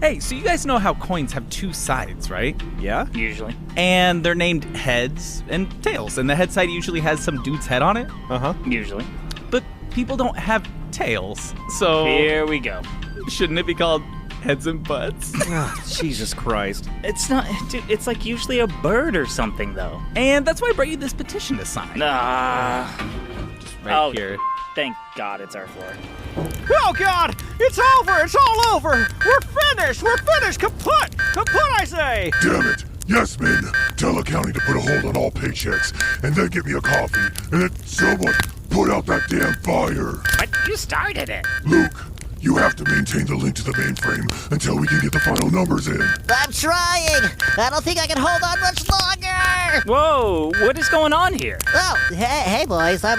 Hey, so you guys know how coins have two sides, right? Yeah? Usually. And they're named heads and tails, and the head side usually has some dude's head on it. Uh-huh. Usually. But people don't have tails, so Here we go. shouldn't it be called heads and butts? Oh, Jesus Christ. It's not, dude, it's like usually a bird or something, though. And that's why I brought you this petition to sign. Right Right here. Thank God it's our floor. Oh, God! It's over! It's all over! We're finished! We're finished! Kaput! Kaput, I say! Damn it! Yes, men! Tell accounting to put a hold on all paychecks, and then get me a coffee, and then someone put out that damn fire! But you started it. Luke, you have to maintain the link to the mainframe until we can get the final numbers in. I'm trying! I don't think I can hold on much longer! Whoa, what is going on here? Oh, hey boys, I'm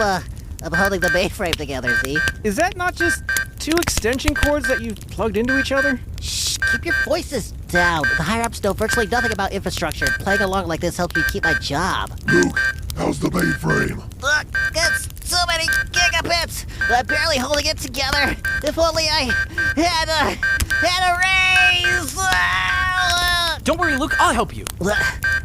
holding the mainframe together, see? Is that not just two extension cords that you've plugged into each other? Shh, keep your voices down. The higher-ups know virtually nothing about infrastructure. Playing along like this helps me keep my job. Luke, how's the mainframe? Look, it's so many gigabits! I'm barely holding it together. If only I had a raise! Don't worry, Luke, I'll help you.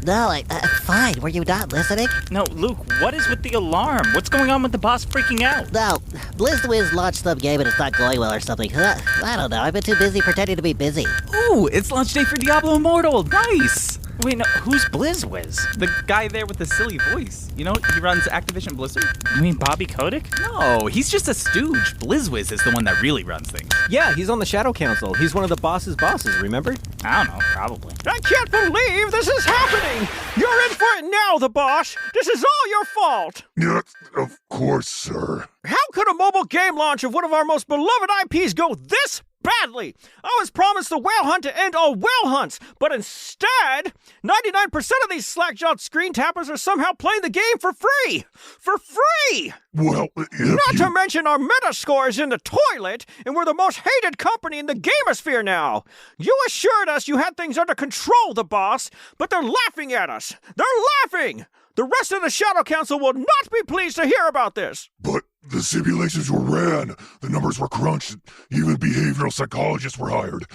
No, I'm fine. Were you not listening? No, Luke, what is with the alarm? What's going on with the boss freaking out? No, BlizzWiz launched some game and it's not going well or something. I don't know. I've been too busy pretending to be busy. Ooh, it's launch day for Diablo Immortal. Nice! Wait, no, who's BlizzWiz? The guy there with the silly voice. You know, he runs Activision Blizzard. You mean Bobby Kotick? No, he's just a stooge. BlizzWiz is the one that really runs things. Yeah, he's on the Shadow Council. He's one of the boss's bosses, remember? I don't know, probably. I can't believe this is happening! You're in for it now, the boss! This is all your fault! Yes, of course, sir. How could a mobile game launch of one of our most beloved IPs go this badly? I was promised the whale hunt to end all whale hunts, but instead, 99% of these slack-jawed screen tappers are somehow playing the game for free! For free! Well, Not to mention our meta score is in the toilet, and we're the most hated company in the gamosphere now. You assured us you had things under control, the boss, but they're laughing at us. They're laughing! The rest of the Shadow Council will not be pleased to hear about this. But the simulations were ran, the numbers were crunched, even behavioral psychologists were hired.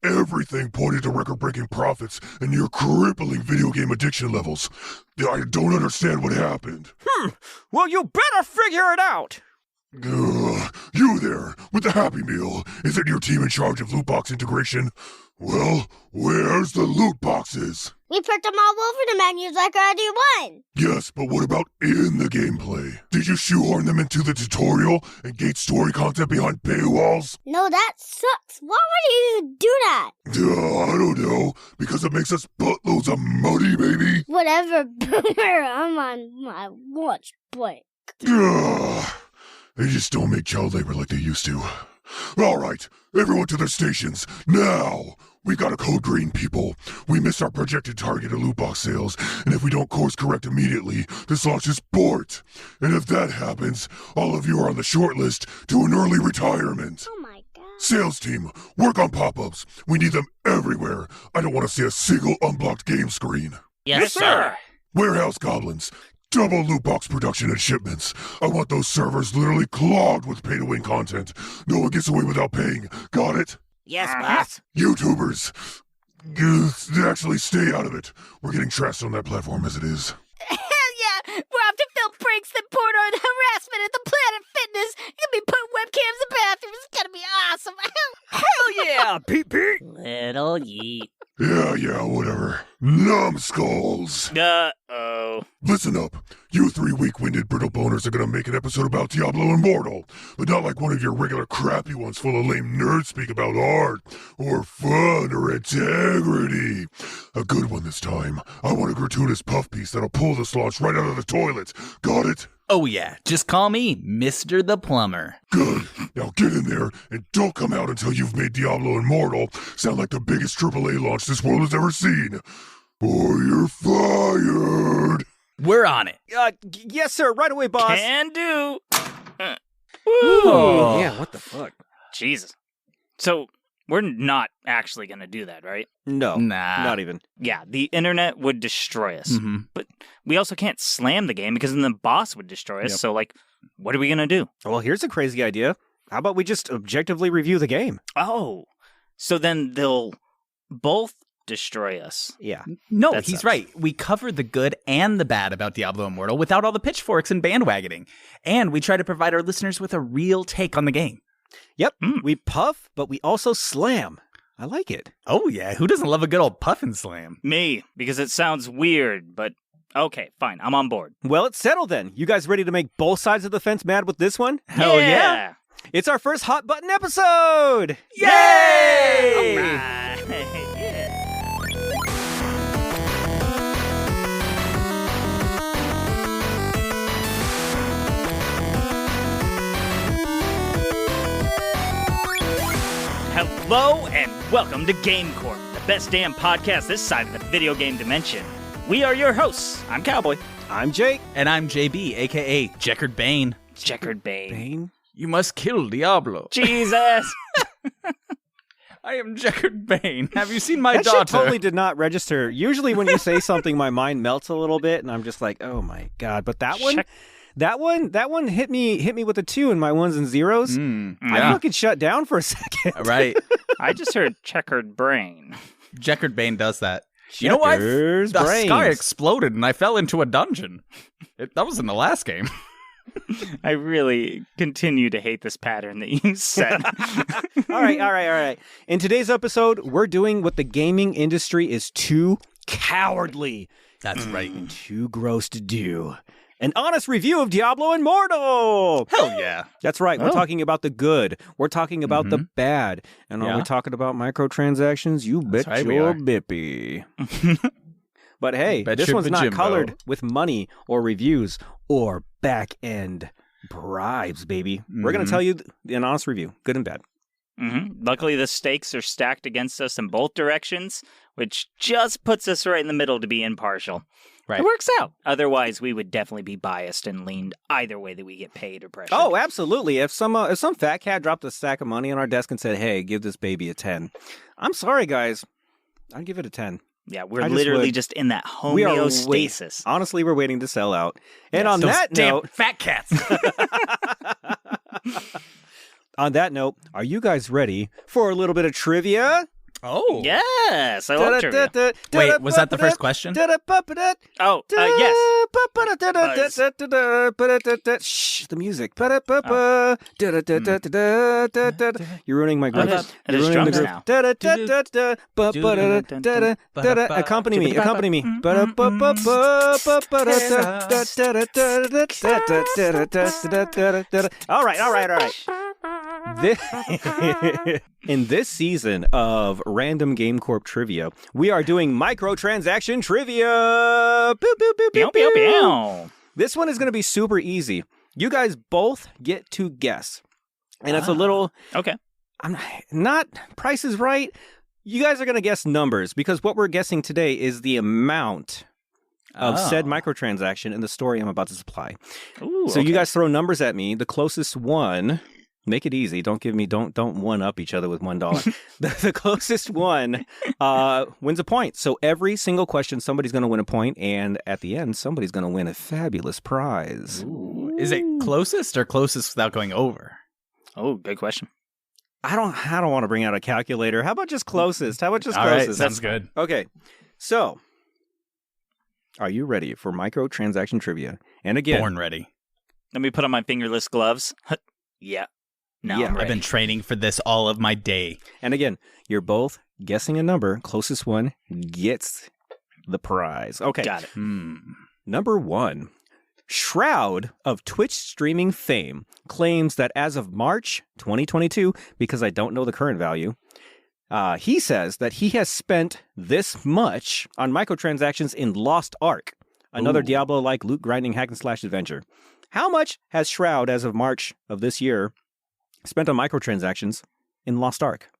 Everything pointed to record-breaking profits and near crippling video game addiction levels. I don't understand what happened. Well, you better figure it out. You there, with the Happy Meal. Isn't your team in charge of loot box integration? Well, where's the loot boxes? We put them all over the menus like RD1. Yes, but what about in the gameplay? Did you shoehorn them into the tutorial and gate story content behind paywalls? No, that sucks. Why would you even do that? I don't know, because it makes us buttloads of money, baby. Whatever, Boomer. I'm on my lunch break. They just don't make child labor like they used to. All right, everyone to their stations, now! We've got a code green, people. We missed our projected target of loot box sales, and if we don't course correct immediately, this launch is abort. And if that happens, all of you are on the short list to an early retirement. Oh my god. Sales team, work on pop-ups. We need them everywhere. I don't want to see a single unblocked game screen. Yes, sir. Warehouse goblins, double loot box production and shipments. I want those servers literally clogged with pay-to-win content. No one gets away without paying. Got it? Yes, boss. YouTubers, actually stay out of it. We're getting trashed on that platform as it is. Hell yeah! We'll have to film pranks and porn and harassment at the Planet Fitness. You'll be putting webcams in bathrooms. It's gonna be awesome. Hell yeah, Pete Pete! Little yeet. Yeah, whatever. Numbskulls. Uh-oh. Listen up. You three weak-winded brittle boners are gonna make an episode about Diablo Immortal, but not like one of your regular crappy ones full of lame nerd speak about art, or fun, or integrity. A good one this time. I want a gratuitous puff piece that'll pull this launch right out of the toilet. Got it? Oh yeah, just call me Mr. the Plumber. Good. Now get in there, and don't come out until you've made Diablo Immortal sound like the biggest AAA launch this world has ever seen. Or you're fired. We're on it. Yes, sir. Right away, boss. Can do. Ooh. Yeah, what the fuck? Jesus. So, we're not actually going to do that, right? No. Nah. Not even. Yeah, the internet would destroy us. Mm-hmm. But we also can't slam the game because then the boss would destroy us. Yep. So, like, what are we going to do? Well, here's a crazy idea. How about we just objectively review the game? Oh, so then they'll both destroy us. Yeah. No, That he's sucks. right. We cover the good and the bad about Diablo Immortal without all the pitchforks and bandwagoning. And we try to provide our listeners with a real take on the game. Yep. We puff, but we also slam. I like it. Oh, yeah. Who doesn't love a good old puff and slam? Me, because it sounds weird, but okay, fine. I'm on board. Well, it's settled then. You guys ready to make both sides of the fence mad with this one? Hell yeah. It's our first hot button episode! Yay! All right. Yeah. Hello and welcome to GameCorp, the best damn podcast this side of the video game dimension. We are your hosts. I'm Cowboy. I'm Jake. And I'm JB, a.k.a. Checkered Bane. Checkered Bane. Bane. You must kill Diablo. Jesus. I am Checkered Bane. Have you seen my That shit daughter? totally did not register. Usually when you say something, my mind melts a little bit, and I'm just like, oh my god. But that one hit me with a 2 in my ones and zeros. I fucking shut down for a second. Right. I just heard checkered brain. Checkered Bane does that. You know what? Checkers The brains. sky exploded and I fell into a dungeon. That was in the last game. I really continue to hate this pattern that you set. All right. In today's episode, we're doing what the gaming industry is too cowardly, That's right. too gross to do. An honest review of Diablo Immortal. Hell yeah. That's right. We're Oh. talking about the good. We're talking about the bad. And are Yeah. we talking about microtransactions? You bet right, we your are. bippy. But hey, Bet this your one's not bajimbo. colored with money or reviews or back-end bribes, baby. We're going to tell you an honest review, good and bad. Luckily, the stakes are stacked against us in both directions, which just puts us right in the middle to be impartial. Right. It works out. Otherwise, we would definitely be biased and leaned either way that we get paid or pressured. Oh, absolutely. If some fat cat dropped a stack of money on our desk and said, hey, give this baby a 10. I'm sorry, guys. I'd give it a 10. yeah, we're I just literally would. just in that We are homeostasis. Honestly, we're waiting to sell out. And Yes. on Those that damn note, fat cats. are you guys ready for a little bit of trivia? Oh. Yes, I love trivia. Wait, was that the first question? Oh, yes. Shh, the music. You're ruining my groove. It is You're ruining drums the groove. Accompany me. Accompany me. All right. In this season of Random GameCorp Trivia, we are doing microtransaction trivia. Pew, pew, pew, pew, Pew, pew, pew. pew. This one is going to be super easy. You guys both get to guess. And it's a little, Okay. I'm not Price is Right. You guys are going to guess numbers because what we're guessing today is the amount of said microtransaction in the story I'm about to supply. Ooh, So you okay. guys throw numbers at me. The closest one, make it easy. Don't one up each other with $1. the closest one wins a point. So every single question, somebody's going to win a point, and at the end, somebody's going to win a fabulous prize. Ooh. Is it closest or closest without going over? Oh, good question. I don't want to bring out a calculator. How about just closest? How about just All right, closest? sounds good. Okay. So, are you ready for microtransaction trivia? And again, Born ready. Let me put on my fingerless gloves. Yeah. Now Yeah, I'm I've ready. been training for this all of my day. and again, you're both guessing a number. Closest one gets the prize. Okay. Got it. Number 1. Shroud of Twitch streaming fame claims that as of March 2022, because I don't know the current value, he says that he has spent this much on microtransactions in Lost Ark, another Ooh. Diablo-like loot grinding hack and slash adventure. How much has Shroud, as of March of this year, spent on microtransactions in Lost Ark?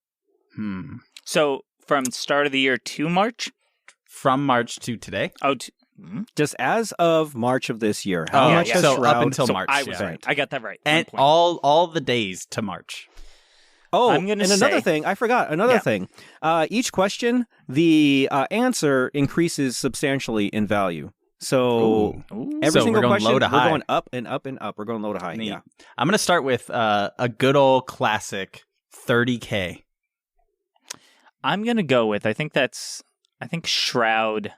So from start of the year to March? From March to today? Oh, Just as of March of this year, how Oh, much yeah. has so Shroud... up until so March. I was yeah. right. I got that right. And 1 point. all the days to March. Oh, I'm gonna and another say- thing, I forgot, another Yeah. thing. Each question, the answer increases substantially in value. So Ooh. every So single we're going question, low to we're high. going up and up and up. We're going low to high. Neat. Yeah. I'm going to start with a good old classic 30K. I'm going to go with, I think Shroud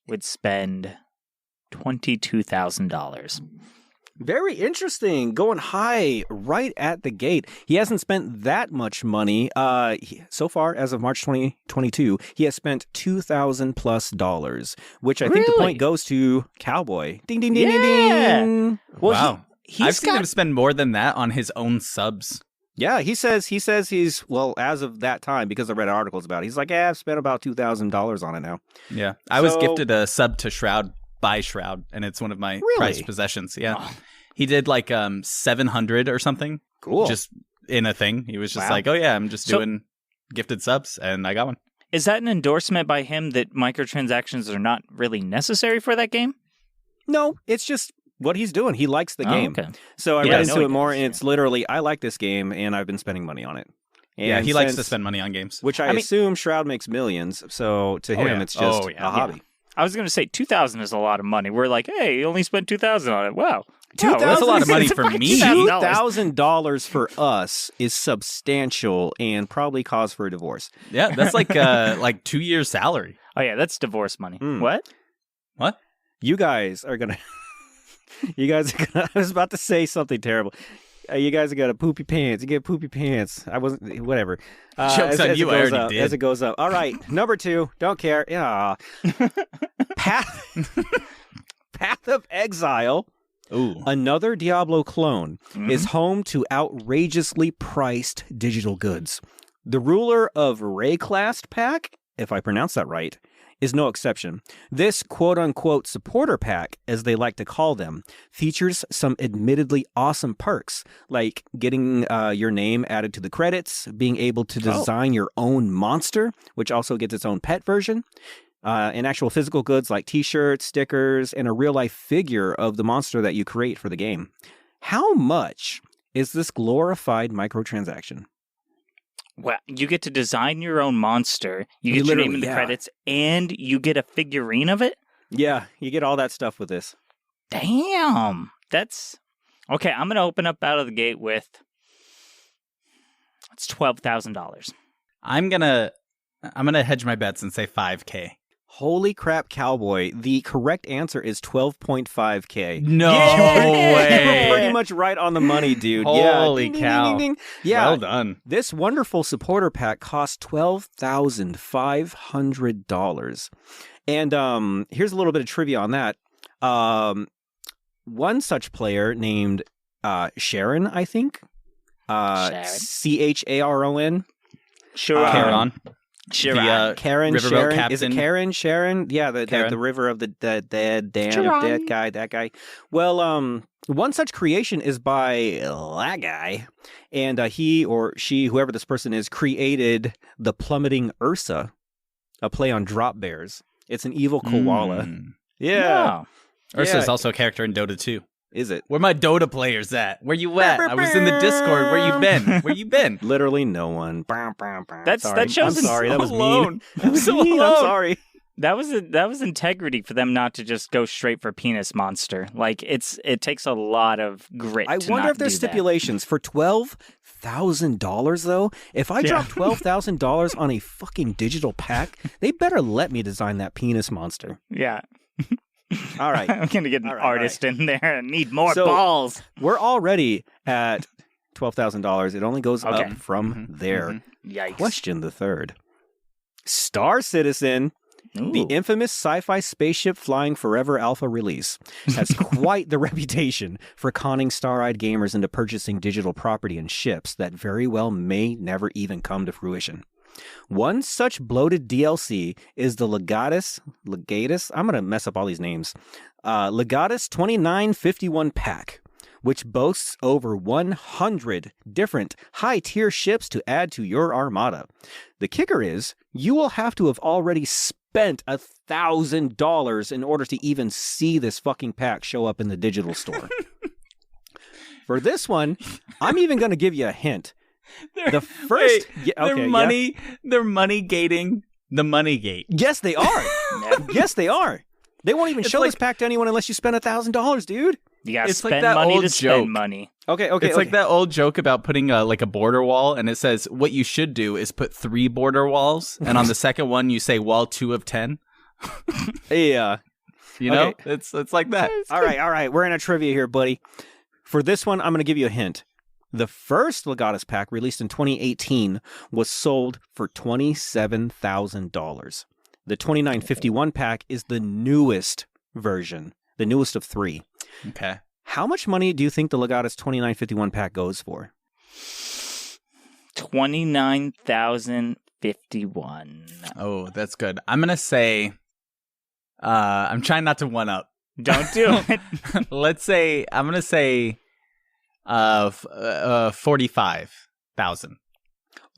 would spend $22,000. Very interesting. Going high right at the gate. He hasn't spent that much money. So far, as of March 2022, he has spent $2,000+, which I think the point goes to Cowboy. Ding, ding, ding, ding, ding. Well, wow. I've seen him spend more than that on his own subs. Yeah, he says he's, well, as of that time, because I read articles about it, he's like, I've spent about $2,000 on it now. Yeah. I was gifted a sub to Shroud by Shroud, and it's one of my prized possessions. Yeah. Oh. He did like 700 or something. Cool. Just in a thing. He was just like, oh yeah, I'm just doing gifted subs, and I got one. Is that an endorsement by him that microtransactions are not really necessary for that game? No, it's just what he's doing. He likes the game. Okay. So I read into it more, and it's literally, I like this game, and I've been spending money on it. And he likes to spend money on games. Which I assume Shroud makes millions, so to him it's just a hobby. Yeah. I was going to say $2,000 is a lot of money. We're like, hey, you only spent $2,000 on it. Wow. That's a lot of money for me. $2,000 for us is substantial and probably cause for a divorce. Yeah, that's like 2 years' salary. Oh yeah, that's divorce money. What? You guys are gonna. I was about to say something terrible. You guys are gonna poop your pants. You get poopy pants. I wasn't. Whatever. Joke's on you. I already did. As it goes up. All right, number 2. Don't care. Yeah. Path of Exile. Ooh. Another Diablo clone is home to outrageously priced digital goods. The ruler of Rayclast pack, if I pronounce that right, is no exception. This quote-unquote supporter pack, as they like to call them, features some admittedly awesome perks, like getting your name added to the credits, being able to design your own monster, which also gets its own pet version, and actual physical goods like t-shirts, stickers, and a real-life figure of the monster that you create for the game. How much is this glorified microtransaction? Well, you get to design your own monster, you get your name in the credits, and you get a figurine of it? Yeah, you get all that stuff with this. Damn. That's... Okay, I'm going to open up out of the gate with... It's $12,000. I'm gonna hedge my bets and say $5,000. Holy crap, Cowboy. The correct answer is $12.5K. No way. You're pretty much right on the money, dude. Holy cow. Ding, ding, ding. Yeah. Well done. This wonderful supporter pack costs $12,500. And here's a little bit of trivia on that. One such player named Sharon, I think. Charon. Charon. Karen, Riverboat Sharon. Captain. Is it Karen, Sharon? Yeah, the river of the dead guy, that guy. Well, one such creation is by that guy, and he or she, whoever this person is, created the plummeting Ursa, a play on drop bears. It's an evil koala. Yeah. Oh. Ursa's also a character in Dota 2. Is it? Where my Dota players at? Where you at? I was in the Discord. Where you been? Where you been? Literally no one. That shows. I'm sorry. That was alone. mean. That was so mean. alone. I'm sorry. That was integrity for them not to just go straight for penis monster. Like it takes a lot of grit. I to wonder not if there's do that. stipulations for $12,000 though. If I drop $12,000 on a fucking digital pack, they better let me design that penis monster. Yeah. All right. I'm going to get an artist in there and need more So, balls. We're already at $12,000. It only goes up from there. Yikes. Question the third. Star Citizen, the infamous sci-fi spaceship flying forever alpha release, has quite the reputation for conning star-eyed gamers into purchasing digital property and ships that very well may never even come to fruition. One such bloated DLC is the Legatus, I'm going to mess up all these names, Legatus 2951 pack, which boasts over 100 different high-tier ships to add to your armada. The kicker is, you will have to have already spent $1,000 in order to even see this fucking pack show up in the digital store. For this one, I'm even going to give you a hint. They're money gating the money gate. Yes, they are. Yes, they are. They won't even show this pack to anyone unless you spend $1,000, dude. You gotta It's like spend that money old to joke. spend money. Okay. It's like that old joke about putting like a border wall, and it says what you should do is put 3 border walls, and on the second one you say wall 2 of 10. Yeah. You know, Okay. it's like that. All right. We're in a trivia here, buddy. For this one, I'm going to give you a hint. The first Legatus pack, released in 2018, was sold for $27,000. The 2951 pack is the newest version, the newest of 3. Okay. How much money do you think the Legatus 2951 pack goes for? 29,051. Oh, that's good. I'm gonna say. I'm trying not to one up. Don't do it. Let's say I'm gonna say 45,000.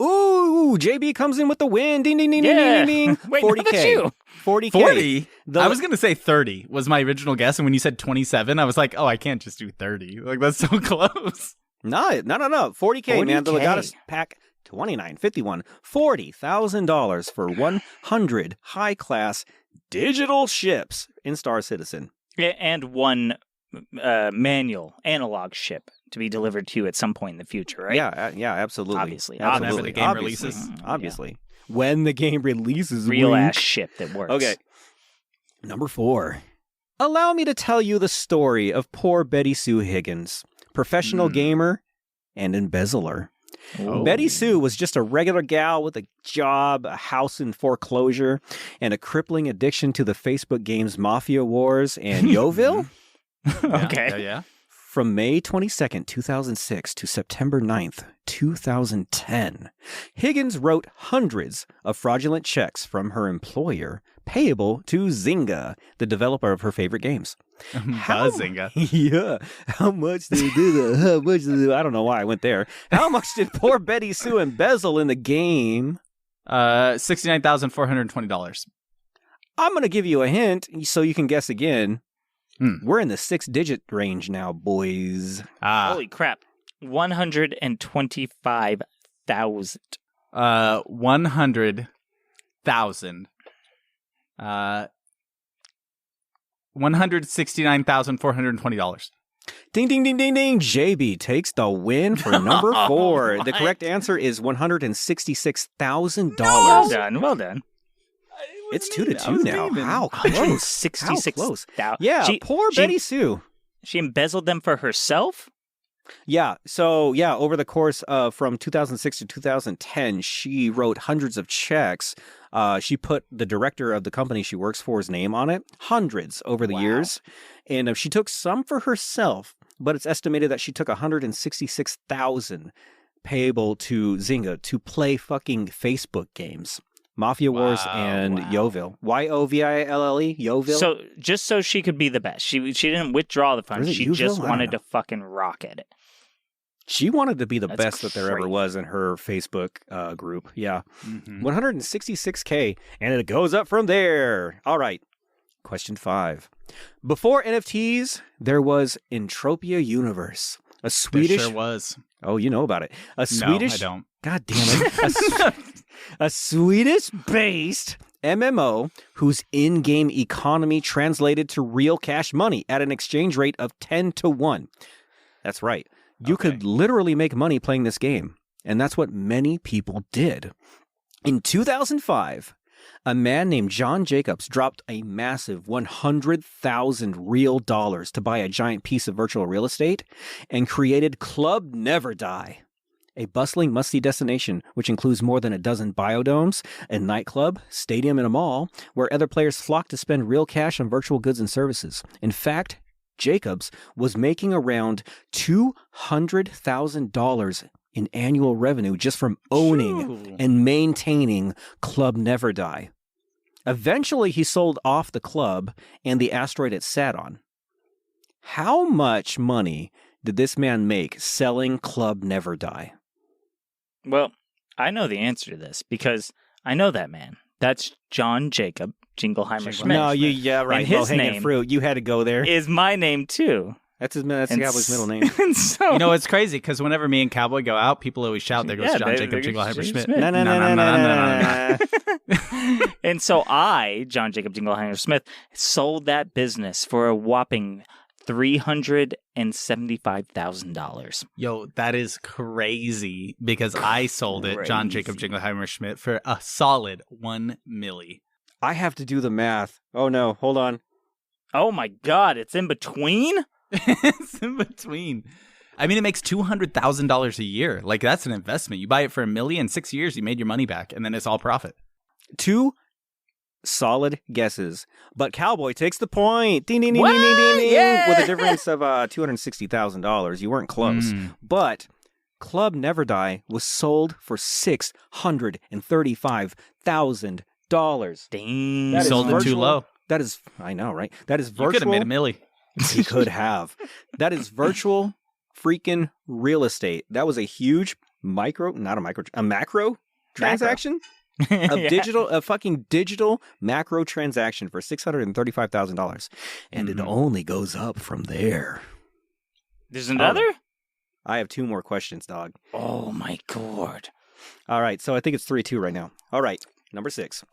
Ooh, JB comes in with the win. Ding, ding, ding, ding, Yeah. ding, ding. Wait, no, that's 40K. you. 40K. 40? I was going to say 30 was my original guess. And when you said 27, I was like, oh, I can't just do 30. Like, that's so close. No. 40K, man. The 40K. Legatus pack 2951. $40,000 for 100 high-class digital ships in Star Citizen. And 1 manual analog ship to be delivered to you at some point in the future, right? Yeah, absolutely. Obviously. Whenever the game Obviously. releases. Obviously. When the game releases. Real wink. ass ship that works. Okay. Number 4. Allow me to tell you the story of poor Betty Sue Higgins, professional gamer and embezzler. Oh. Betty Sue was just a regular gal with a job, a house in foreclosure, and a crippling addiction to the Facebook games Mafia Wars and Yoville. Okay. Yeah. From May 22nd, 2006 to September 9th, 2010, Higgins wrote hundreds of fraudulent checks from her employer payable to Zynga, the developer of her favorite games. Zynga. Yeah. How much did they do? How much did they do? I don't know why I went there. How much did poor Betty Sue embezzle in the game? $69,420. I'm going to give you a hint so you can guess again. We're in the 6-digit range now, boys. Holy crap. 125,000. 100,000. $169,420. Ding, ding, ding, ding, ding. JB takes the win for number 4. The correct answer is $166,000. Well done. It's 2-2 now. How close? 166,000. Yeah, poor Betty Sue. She embezzled them for herself? Yeah, so over the course of from 2006 to 2010, she wrote hundreds of checks. She put the director of the company she works for's name on it, hundreds over the years. And she took some for herself, but it's estimated that she took $166,000 payable to Zynga to play fucking Facebook games. Mafia Wars and Yoville. Yoville? Yoville? So just so she could be the best. She didn't withdraw the funds. She just wanted to fucking rock at it. She wanted to be the That's best that there ever crazy. was in her Facebook group. Yeah. $166K, and it goes up from there. All right. Question 5. Before NFTs, there was Entropia Universe, a Swedish... There sure was. Oh, you know about it. A No, Swedish... I don't. God damn it. A Swedish-based MMO whose in-game economy translated to real cash money at an exchange rate of 10-1. That's right. You could literally make money playing this game, and that's what many people did. In 2005, a man named John Jacobs dropped a massive 100,000 real dollars to buy a giant piece of virtual real estate and created Club Never Die, a bustling must-see destination which includes more than a dozen biodomes, a nightclub, stadium, and a mall where other players flock to spend real cash on virtual goods and services. In fact, Jacobs was making around $200,000 in annual revenue just from owning and maintaining Club Never Die. Eventually, he sold off the club and the asteroid it sat on. How much money did this man make selling Club Never Die? Well, I know the answer to this because I know that man. That's John Jacob Jingleheimer Schmidt. No, right. And his low-hanging name fruit. You had to go there. is my name too. That's Cowboy's middle name. And so, You know, it's crazy because whenever me and Cowboy go out, people always shout, there goes John Jacob Jingleheimer Schmidt. No. and so I, John Jacob Jingleheimer Smith, sold that business for a whopping $375,000. Yo, that is crazy because I sold it, John Jacob Jingleheimer Schmidt, for a solid $1 million. I have to do the math. Oh no, hold on. Oh my God, it's in between? It's in between. I mean, it makes $200,000 a year. Like, that's an investment. You buy it for $1 million, 6 years, you made your money back, and then it's all profit. 2 solid guesses, but Cowboy takes the point. Ding, ding, ding, ding, ding, ding, ding. Yeah! With a difference of $260,000. You weren't close, but Club Never Die was sold for $635,000. Dang. You sold it too low. That is, I know, right? That is virtual. You could have made $1 million. He could have. That is virtual freaking real estate. That was a huge macro transaction. A fucking digital macro transaction for $635,000. And it only goes up from there. There's another? I have 2 more questions, dog. Oh my God. All right, so I think it's 3-2 right now. All right, number 6.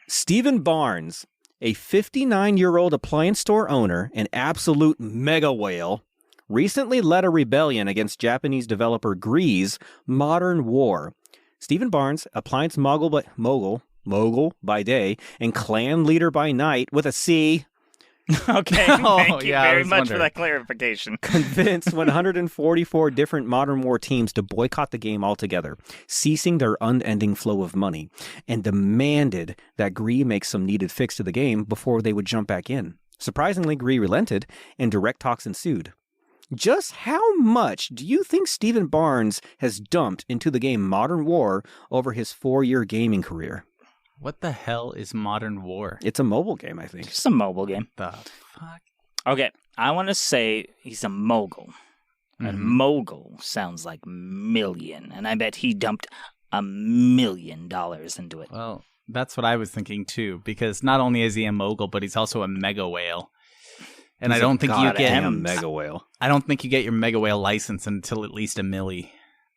Stephen Barnes, a 59-year-old appliance store owner, an absolute mega whale, recently led a rebellion against Japanese developer Gree's Modern War. Stephen Barnes, appliance mogul by day, and clan leader by night with a C. Okay, thank you very much for that clarification. Convinced 144 different Modern War teams to boycott the game altogether, ceasing their unending flow of money, and demanded that Gree make some needed fix to the game before they would jump back in. Surprisingly, Gree relented, and direct talks ensued. Just how much do you think Stephen Barnes has dumped into the game Modern War over his 4-year gaming career? What the hell is Modern War? It's a mobile game, I think. Just a mobile game. The fuck? Okay, I want to say he's a mogul. And mogul sounds like million. And I bet he dumped $1 million into it. Well, that's what I was thinking too, because not only is he a mogul, but he's also a mega whale. And I don't think you get a mega whale. I don't think you get your mega whale license until at least $1 million.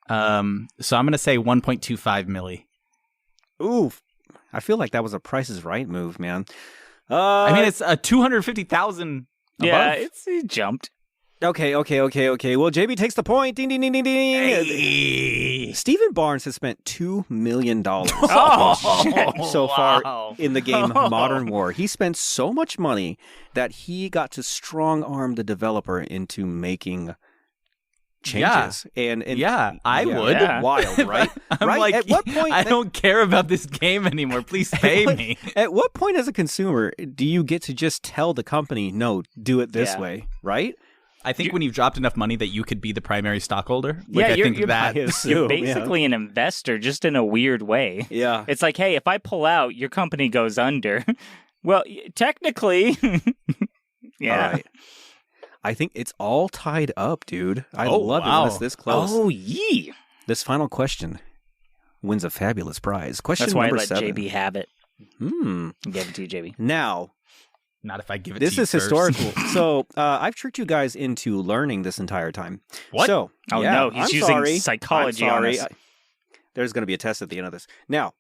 So I'm going to say 1.25 million. Ooh, I feel like that was a Price is Right move, man. I mean, it's a 250,000. Yeah, he jumped. Okay. Well, JB takes the point. Ding, ding, ding, ding, ding. Hey. Stephen Barnes has spent $2 million so far in the game Modern War. He spent so much money that he got to strong-arm the developer into making changes. And I would. Yeah. Wild, right? I'm right? like, At what point? I don't care about this game anymore. Please pay me. At what point as a consumer do you get to just tell the company, no, do it this way, right? I think when you've dropped enough money that you could be the primary stockholder. Yeah, I you're basically an investor, just in a weird way. Yeah. It's like, hey, if I pull out, your company goes under. Well, technically. Yeah. All right. I think it's all tied up, dude. I love it when it's this close. Oh, yee. This final question wins a fabulous prize. Question That's why number I let 7. JB have it. I gave it to you, JB. Now, not if I give it this to you is first. historical. So I've tricked you guys into learning this entire time. What? So, Oh, yeah, no, he's I'm using sorry. psychology I'm on sorry. us. There's going to be a test at the end of this. Now,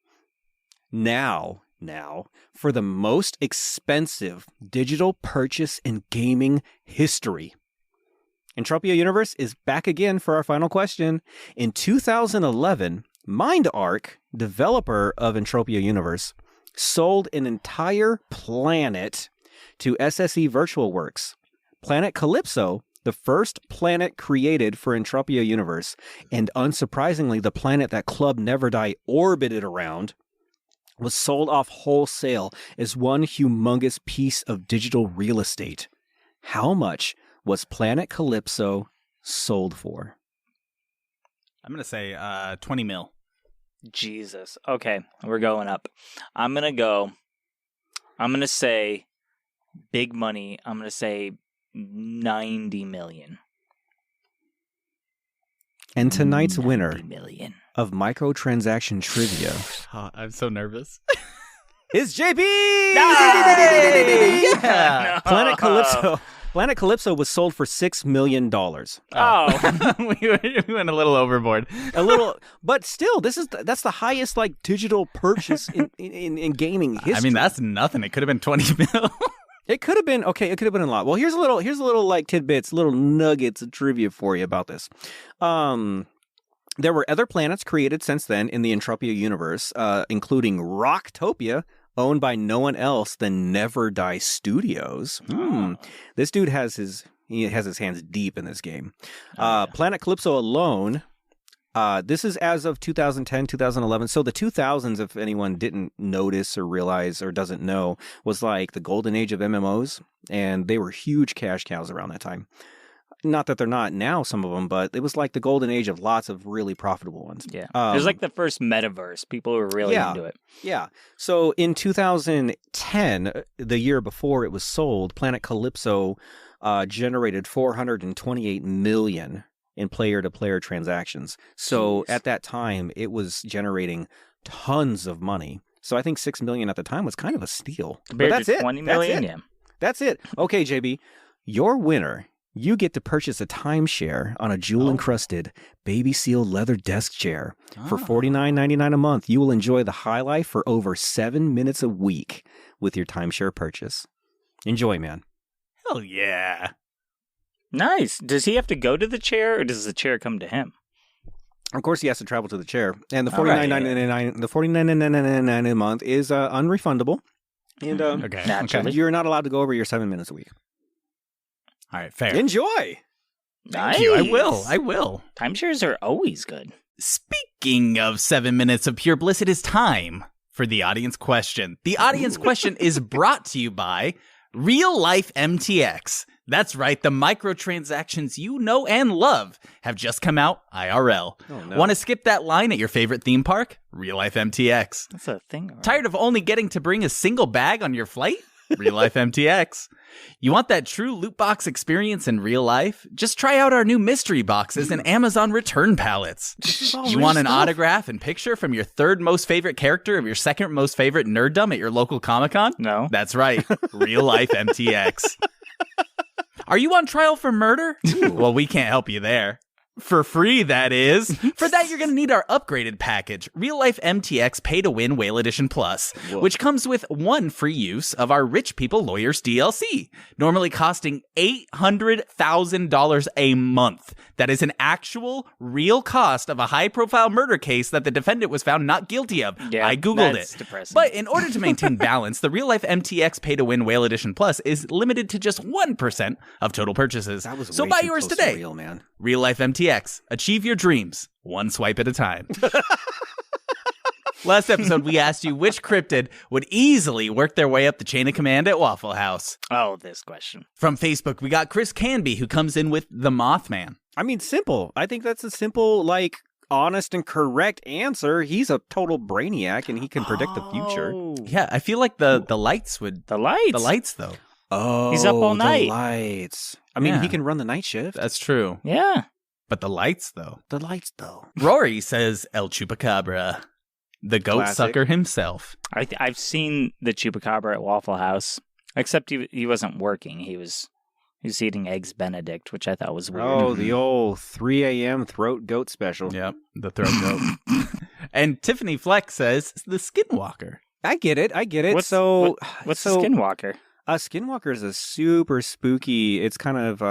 for the most expensive digital purchase in gaming history. Entropia Universe is back again for our final question. In 2011, MindArc, developer of Entropia Universe, sold an entire planet to SSE VirtualWorks. Planet Calypso, the first planet created for Entropia Universe, and unsurprisingly, the planet that Club Never Die orbited around, was sold off wholesale as one humongous piece of digital real estate. How much was Planet Calypso sold for? I'm going to say 20 mil. Jesus. Okay, we're going up. I'm going to say big money. I'm going to say 90 million. And tonight's winner 90 million. of microtransaction trivia Oh, I'm so nervous. is JB! Yeah. Planet Calypso. Planet Calypso was sold for $6 million. Oh. we went a little overboard. A little, but still, that's the highest digital purchase in gaming history. I mean, that's nothing. It could have been 20 mil. It could have been okay. It could have been a lot. Well, here's a little like tidbits, little nuggets of trivia for you about this. There were other planets created since then in the Entropia universe, including Rocktopia, owned by no one else than Never Die Studios. This dude has his hands deep in this game. Planet Calypso alone. This is as of 2010, 2011. So the 2000s, if anyone didn't notice or realize or doesn't know, was like the golden age of MMOs, and they were huge cash cows around that time. Not that they're not now, some of them, but it was like the golden age of lots of really profitable ones. Yeah. It was like the first metaverse. People were really into it. Yeah. So in 2010, the year before it was sold, Planet Calypso generated 428 million in player-to-player transactions. So at that time, it was generating tons of money. So I think 6 million at the time was kind of a steal. But that's it. 20 million, yeah. That's it. Okay, JB, your winner. You get to purchase a timeshare on a jewel-encrusted baby seal leather desk chair. For $49.99 a month, you will enjoy the high life for over 7 minutes a week with your timeshare purchase. Enjoy, man. Hell yeah. Nice. Does he have to go to the chair, or does the chair come to him? Of course, he has to travel to the chair. And the $49.99 a month is unrefundable. And Naturally. you're not allowed to go over your 7 minutes a week. All right, fair. Enjoy. Thank you. I will. Timeshares are always good. Speaking of 7 minutes of pure bliss, it is time for the audience question. The audience question is brought to you by Real Life MTX. That's right, the microtransactions you know and love have just come out IRL. Oh, no. Want to skip that line at your favorite theme park? Real Life MTX. That's a thing. Right? Tired of only getting to bring a single bag on your flight? Real Life MTX. You want that true loot box experience in real life? Just try out our new mystery boxes and Amazon return pallets. You want an autograph and picture from your third most favorite character of your second most favorite nerddom at your local Comic-Con? No. That's right. Real Life MTX. Are you on trial for murder? Well, we can't help you there. For free, that is. For that, you're going to need our upgraded package, Real Life MTX Pay to Win Whale Edition Plus, which comes with one free use of our Rich People Lawyers DLC, normally costing $800,000 a month. That is an actual, real cost of a high-profile murder case that the defendant was found not guilty of. Yeah, I Googled that's it. Depressing. But in order to maintain balance, the Real Life MTX Pay to Win Whale Edition Plus is limited to just 1% of total purchases. That was so way buy too yours close today. to real, man. Real Life MTX. Achieve your dreams, one swipe at a time. Last episode, we asked you which cryptid would easily work their way up the chain of command at Waffle House. Oh, this question. From Facebook, we got Chris Canby, who comes in with the Mothman. I mean, simple. I think that's a simple, like, honest and correct answer. He's a total brainiac, and he can predict the future. Yeah, I feel like the lights would... The lights? The lights, though. Oh, he's up all night. The lights. I mean, he can run the night shift. That's true. Yeah. But the lights, though. The lights, though. Rory says El Chupacabra, the goat sucker himself. I've seen the Chupacabra at Waffle House, except he wasn't working. He was eating Eggs Benedict, which I thought was weird. Oh, the old 3 a.m. throat goat special. Yep, the throat goat. And Tiffany Fleck says the Skinwalker. I get it. What's the Skinwalker? Skinwalker is a super spooky. It's kind of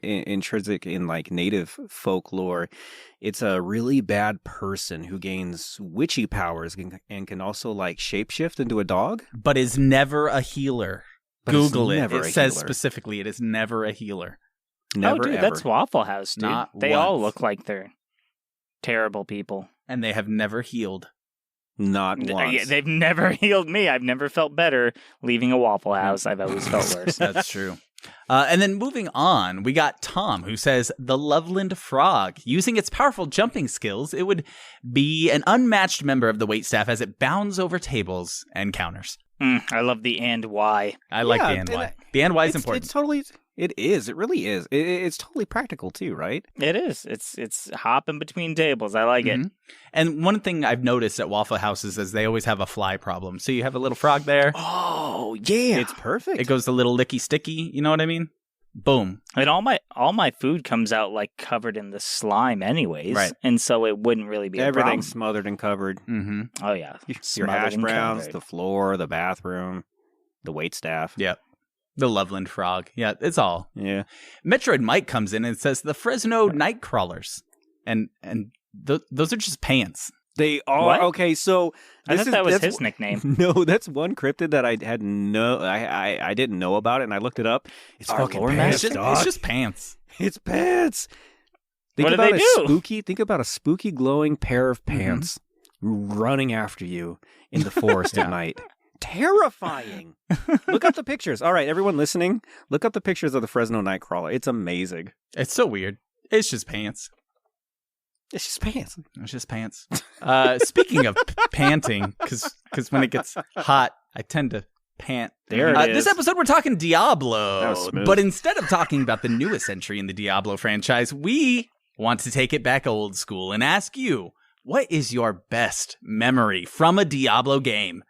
intrinsic in like native folklore. It's a really bad person who gains witchy powers and can also like shapeshift into a dog, but is never a healer. But Google it. It says specifically it is never a healer. Never, dude, ever. that's Waffle House, dude. Not they all once. look like they're terrible people. And they have never healed. Not once. Yeah, they've never healed me. I've never felt better leaving a Waffle House. I've always felt worse. That's true. And then moving on, we got Tom, who says the Loveland Frog. Using its powerful jumping skills, it would be an unmatched member of the waitstaff as it bounds over tables and counters. I love the and why. I like the and why. The and why is important. It is. It really is. It's totally practical too, right? It is. It's hopping between tables. I like it. And one thing I've noticed at Waffle Houses is they always have a fly problem. So you have a little frog there. Oh, yeah. It's perfect. It goes a little licky sticky. You know what I mean? Boom. And all my food comes out like covered in the slime anyways. Right. And so it wouldn't really be a problem. Everything's smothered and covered. Mm-hmm. Oh, yeah. Your hash browns, the floor, the bathroom, the waitstaff. Yep. The Loveland Frog. Yeah, it's all. Yeah. Metroid Mike comes in and says the Fresno Nightcrawlers. And those are just pants. They are. What? Okay, so I thought that was that's- his nickname. No, that's one cryptid that I had I didn't know about it, and I looked it up. It's Our fucking lore pants. master? dog. It's just pants. It's pants. Think What do about they a do? spooky. Think about a spooky glowing pair of pants running after you in the forest at night. Terrifying. Look up the pictures. All right, everyone listening, look up the pictures of the Fresno Nightcrawler. It's amazing. It's so weird. It's just pants. It's just pants. It's just pants. Speaking of panting, because when it gets hot, I tend to pant. There it This is. episode, we're talking That was Diablo. smooth. But instead of talking about the newest entry in the Diablo franchise, we want to take it back old school and ask you, what is your best memory from a Diablo game?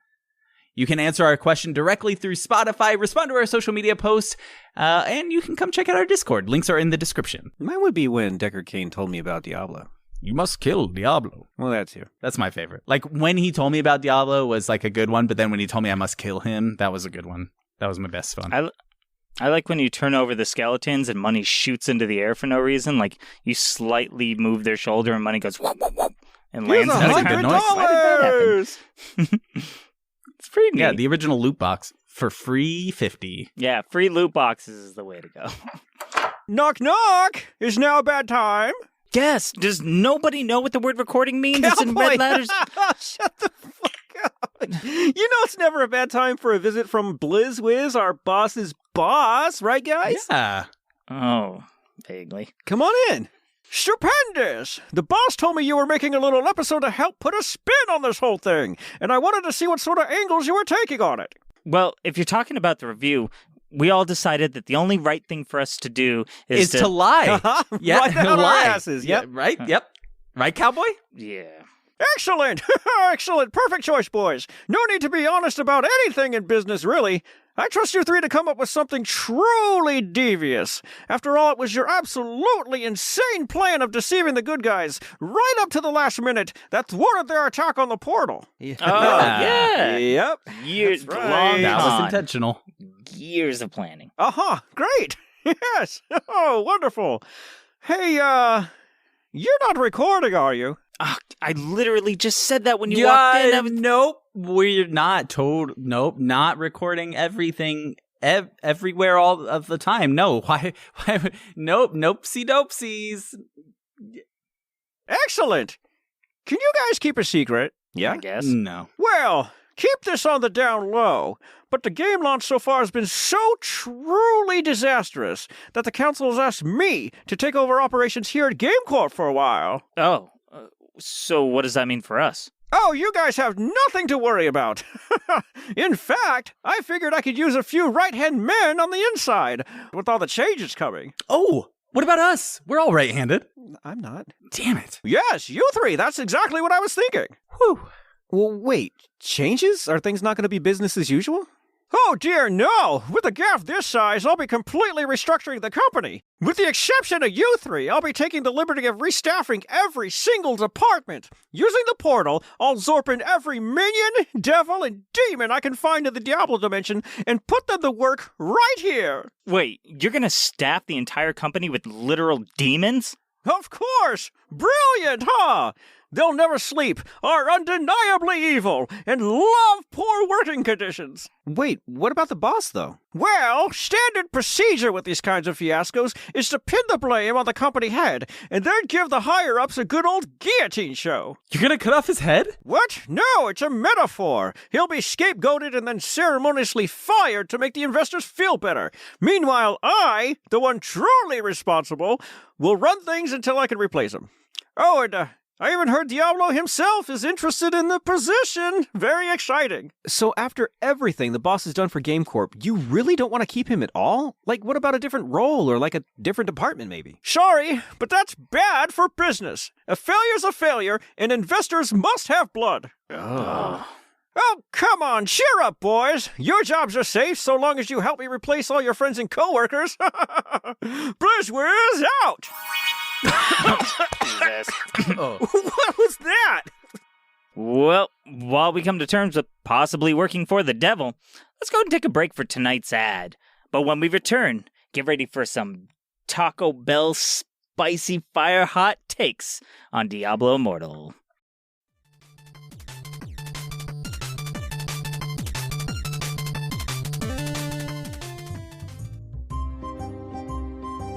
You can answer our question directly through Spotify, respond to our social media posts, and you can come check out our Discord. Links are in the description. Mine would be when Deckard Cain told me about Diablo. You must kill Diablo. Well, that's you. That's my favorite. Like, when he told me about Diablo was like a good one, but then when he told me I must kill him, that was a good one. That was my best fun. I like when you turn over the skeletons and money shoots into the air for no reason. Like, you slightly move their shoulder and money goes whoop, whoop, whoop, and lands. That's a good noise. Why did that happen? It's pretty neat. Yeah, the original loot box for free 50. Yeah, free loot boxes is the way to go. Knock, knock! Is now a bad time? Yes. Does nobody know what the word recording means? It's in red letters. Shut the fuck up. You know it's never a bad time for a visit from BlizzWiz, our boss's boss, right, guys? Yeah. Oh, vaguely. Come on in. Stupendous! The boss told me you were making a little episode to help put a spin on this whole thing, and I wanted to see what sort of angles you were taking on it. Well, if you're talking about the review, we all decided that the only right thing for us to do is to lie. Yeah, Right down our lie. asses. Yep. Yeah, right? Yep. Right, cowboy? Yeah. Excellent! Excellent! Perfect choice, boys. No need to be honest about anything in business, really. I trust you three to come up with something truly devious. After all, it was your absolutely insane plan of deceiving the good guys right up to the last minute that thwarted their attack on the portal. Oh, yeah. Yep. Years, That's right. long That was con. intentional. Years of planning. Uh-huh. Great. Yes. Oh, wonderful. Hey, you're not recording, are you? Oh, I literally just said that when you walked in. I was- Nope. We're not Nope. Not recording everything everywhere all of the time. No. Why? Nope. Nopesies. Excellent. Can you guys keep a secret? I guess. No. Well, keep this on the down low. But the game launch so far has been so truly disastrous that the council has asked me to take over operations here at GameCorp for a while. Oh, so what does that mean for us? Oh, you guys have nothing to worry about. In fact, I figured I could use a few right-hand men on the inside with all the changes coming. Oh, what about us? We're all right-handed. I'm not. Damn it. Yes, you three. That's exactly what I was thinking. Whew. Well, wait. Changes? Are things not going to be business as usual? Oh dear, no! With a gaff this size, I'll be completely restructuring the company. With the exception of you three, I'll be taking the liberty of restaffing every single department. Using the portal, I'll zorp in every minion, devil, and demon I can find in the Diablo dimension and put them to work right here. Wait, you're gonna staff the entire company with literal demons? Of course! Brilliant, huh? They'll never sleep, are undeniably evil, and love poor working conditions. Wait, what about the boss, though? Well, standard procedure with these kinds of fiascos is to pin the blame on the company head, and then give the higher-ups a good old guillotine show. You're gonna cut off his head? What? No, it's a metaphor. He'll be scapegoated and then ceremoniously fired to make the investors feel better. Meanwhile, I, the one truly responsible, will run things until I can replace him. Oh, and I even heard Diablo himself is interested in the position. Very exciting. So after everything the boss has done for GameCorp, you really don't want to keep him at all? Like, what about a different role or like a different department, maybe? Sorry, but that's bad for business. A failure's a failure, and investors must have blood. Oh. Oh, come on, cheer up, boys. Your jobs are safe so long as you help me replace all your friends and coworkers. BlizzWiz out! Jesus. What was that? Well, while we come to terms with possibly working for the devil, let's go and take a break for tonight's ad. But when we return, get ready for some Taco Bell spicy fire hot takes on Diablo Immortal.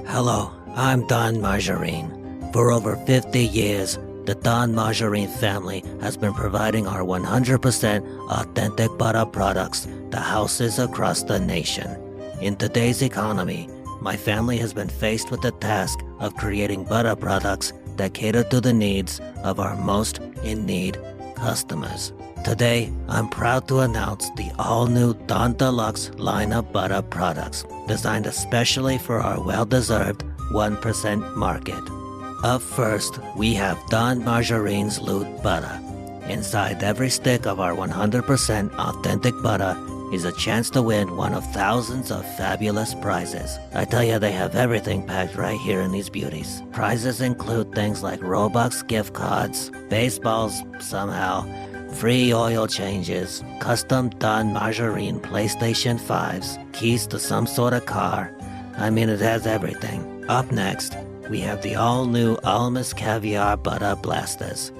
Hello, I'm Don Margarine. For over 50 years, the Don Margarine family has been providing our 100% authentic butter products to houses across the nation. In today's economy, my family has been faced with the task of creating butter products that cater to the needs of our most in need customers. Today, I'm proud to announce the all-new Don Deluxe line of butter products, designed especially for our well-deserved 1% market. Up first, we have Don Margarine's Loot Butter. Inside every stick of our 100% authentic butter is a chance to win one of thousands of fabulous prizes. I tell you, they have everything packed right here in these beauties. Prizes include things like Robux gift cards, baseballs somehow, free oil changes, custom Don Margarine PlayStation 5s, keys to some sort of car. I mean, it has everything. Up next, we have the all-new Almas Caviar Butter Blasters.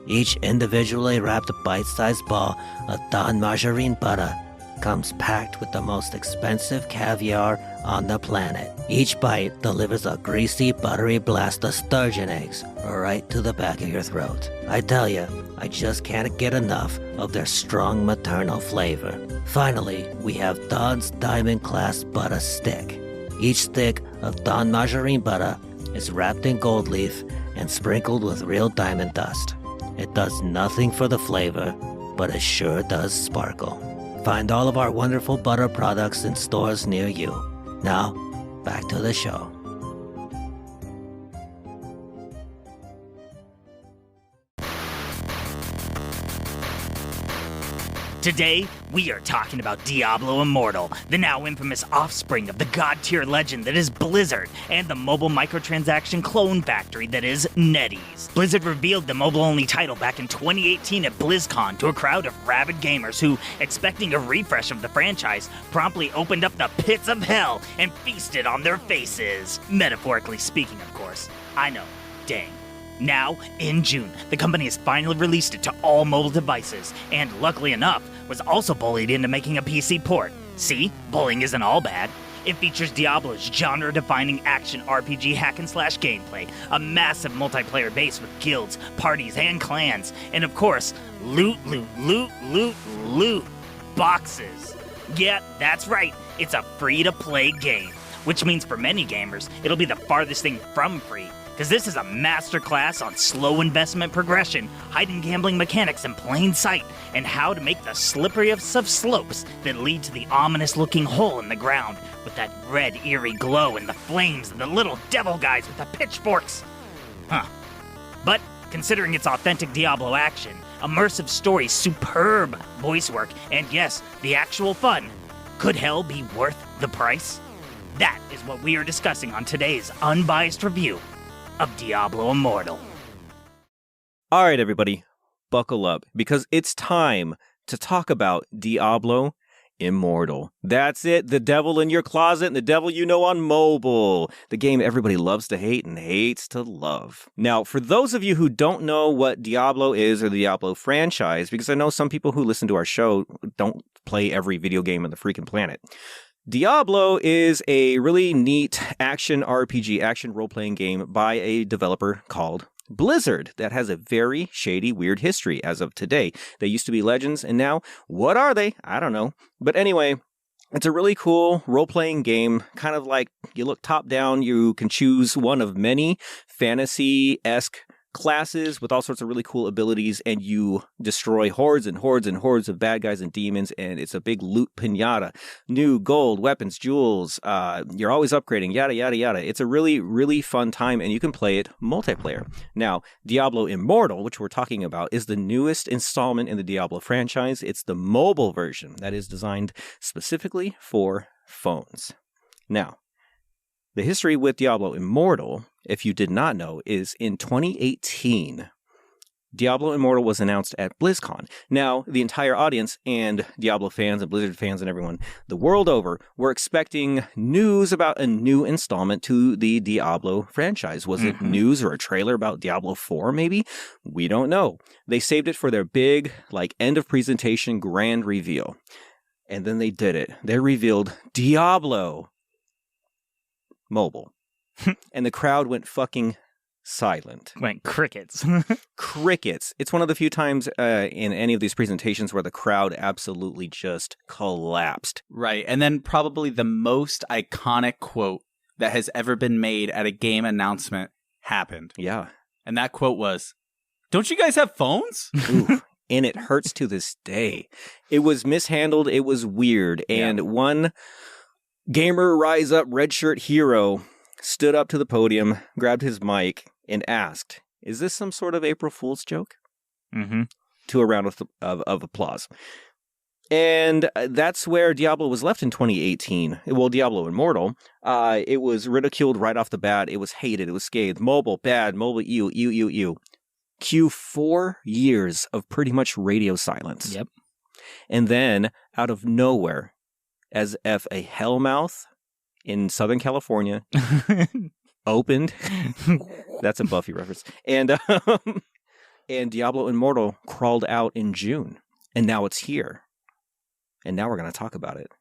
Each individually wrapped bite-sized ball of Don Margarine butter comes packed with the most expensive caviar on the planet. Each bite delivers a greasy, buttery blast of sturgeon eggs right to the back of your throat. I tell you, I just can't get enough of their strong maternal flavor. Finally, we have Don's Diamond Class Butter Stick. Each stick of Don Margarine butter is wrapped in gold leaf and sprinkled with real diamond dust. It does nothing for the flavor, but it sure does sparkle. Find all of our wonderful butter products in stores near you. Now, back to the show. Today, we are talking about Diablo Immortal, the now infamous offspring of the god-tier legend that is Blizzard, and the mobile microtransaction clone factory that is NetEase. Blizzard revealed the mobile-only title back in 2018 at BlizzCon to a crowd of rabid gamers who, expecting a refresh of the franchise, promptly opened up the pits of hell and feasted on their faces. Metaphorically speaking, of course. I know. Dang. Now, in June, the company has finally released it to all mobile devices, and luckily enough, was also bullied into making a PC port. See, bullying isn't all bad. It features Diablo's genre-defining action RPG hack-and-slash gameplay, a massive multiplayer base with guilds, parties, and clans, and of course, loot boxes. Yeah, that's right, it's a free-to-play game, which means for many gamers, it'll be the farthest thing from free. Because this is a masterclass on slow investment progression, hidden gambling mechanics in plain sight, and how to make the slipperiest of slopes that lead to the ominous-looking hole in the ground with that red, eerie glow and the flames and the little devil guys with the pitchforks. But considering its authentic Diablo action, immersive story, superb voice work, and yes, the actual fun, could hell be worth the price? That is what we are discussing on today's Unbiased review of Diablo Immortal. All right, everybody, buckle up, because it's time to talk about Diablo Immortal. That's it, the devil in your closet and the devil you know on mobile. The game everybody loves to hate and hates to love. Now, for those of you who don't know what Diablo is or the Diablo franchise, because I know some people who listen to our show don't play every video game on the freaking planet. Diablo is a really neat action RPG, action role-playing game by a developer called Blizzard that has a very shady, weird history as of today. They used to be legends, and now, what are they? I don't know. But anyway, it's a really cool role-playing game, kind of like you look top-down, you can choose one of many fantasy-esque classes with all sorts of really cool abilities, and you destroy hordes and hordes and hordes of bad guys and demons, and it's a big loot pinata. New gold, weapons, jewels, you're always upgrading, yada, yada, yada. It's a really, really fun time, and you can play it multiplayer. Now, Diablo Immortal, which we're talking about, is the newest installment in the Diablo franchise. It's the mobile version that is designed specifically for phones. Now, the history with Diablo Immortal, if you did not know, is in 2018, Diablo Immortal was announced at BlizzCon. Now, the entire audience and Diablo fans and Blizzard fans and everyone the world over were expecting news about a new installment to the Diablo franchise. Was it news or a trailer about Diablo 4, maybe? We don't know. They saved it for their big, end of presentation grand reveal. And then they did it. They revealed Diablo Mobile. And the crowd went fucking silent. Went crickets. Crickets. It's one of the few times in any of these presentations where the crowd absolutely just collapsed. Right. And then probably the most iconic quote that has ever been made at a game announcement happened. Yeah. And that quote was, "Don't you guys have phones?" Ooh, and it hurts to this day. It was mishandled. It was weird. And one gamer rise up redshirt hero stood up to the podium, grabbed his mic, and asked, "Is this some sort of April Fool's joke?" Mm-hmm. To a round of applause. And that's where Diablo was left in 2018. Well, Diablo Immortal, it was ridiculed right off the bat. It was hated. It was scathed. Mobile, bad. Mobile, ew. Cue 4 years of pretty much radio silence. Yep. And then, out of nowhere, as if a hellmouth in Southern California opened. That's a Buffy reference. And Diablo Immortal crawled out in June. And now it's here. And now we're going to talk about it.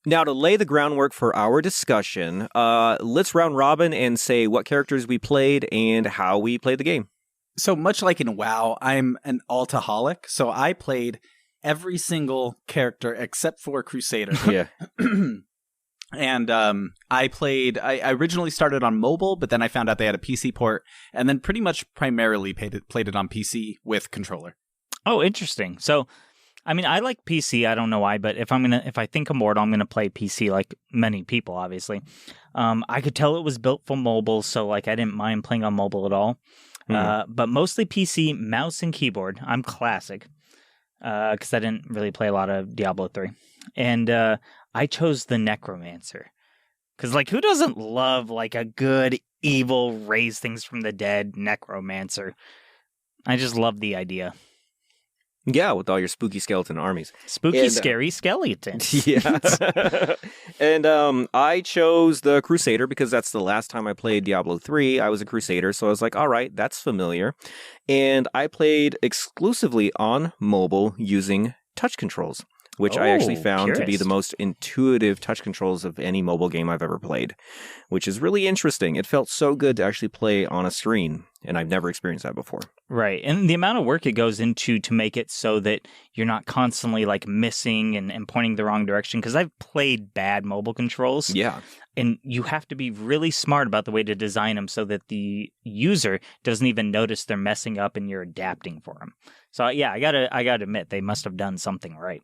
Now, to lay the groundwork for our discussion, let's round robin and say what characters we played and how we played the game. So much like in WoW, I'm an altaholic. So I played every single character except for Crusader. Yeah. And I originally started on mobile, but then I found out they had a PC port, and then pretty much primarily played it on PC with controller. Oh, interesting. So, I mean, I like PC. I don't know why, but if I think Immortal, I'm gonna play PC like many people, obviously. I could tell it was built for mobile, so I didn't mind playing on mobile at all. But mostly PC, mouse and keyboard. I'm classic because I didn't really play a lot of Diablo 3, and I chose the Necromancer because who doesn't love a good evil raise things from the dead Necromancer? I just love the idea. Yeah, with all your spooky skeleton armies. Spooky, scary skeletons. Yeah. And I chose the Crusader because that's the last time I played Diablo 3. I was a Crusader, so I was like, all right, that's familiar. And I played exclusively on mobile using touch controls, which I actually found to be the most intuitive touch controls of any mobile game I've ever played, which is really interesting. It felt so good to actually play on a screen, and I've never experienced that before. Right. And the amount of work it goes into to make it so that you're not constantly missing and pointing the wrong direction. Because I've played bad mobile controls. Yeah. And you have to be really smart about the way to design them so that the user doesn't even notice they're messing up and you're adapting for them. So yeah, I gotta admit they must have done something right.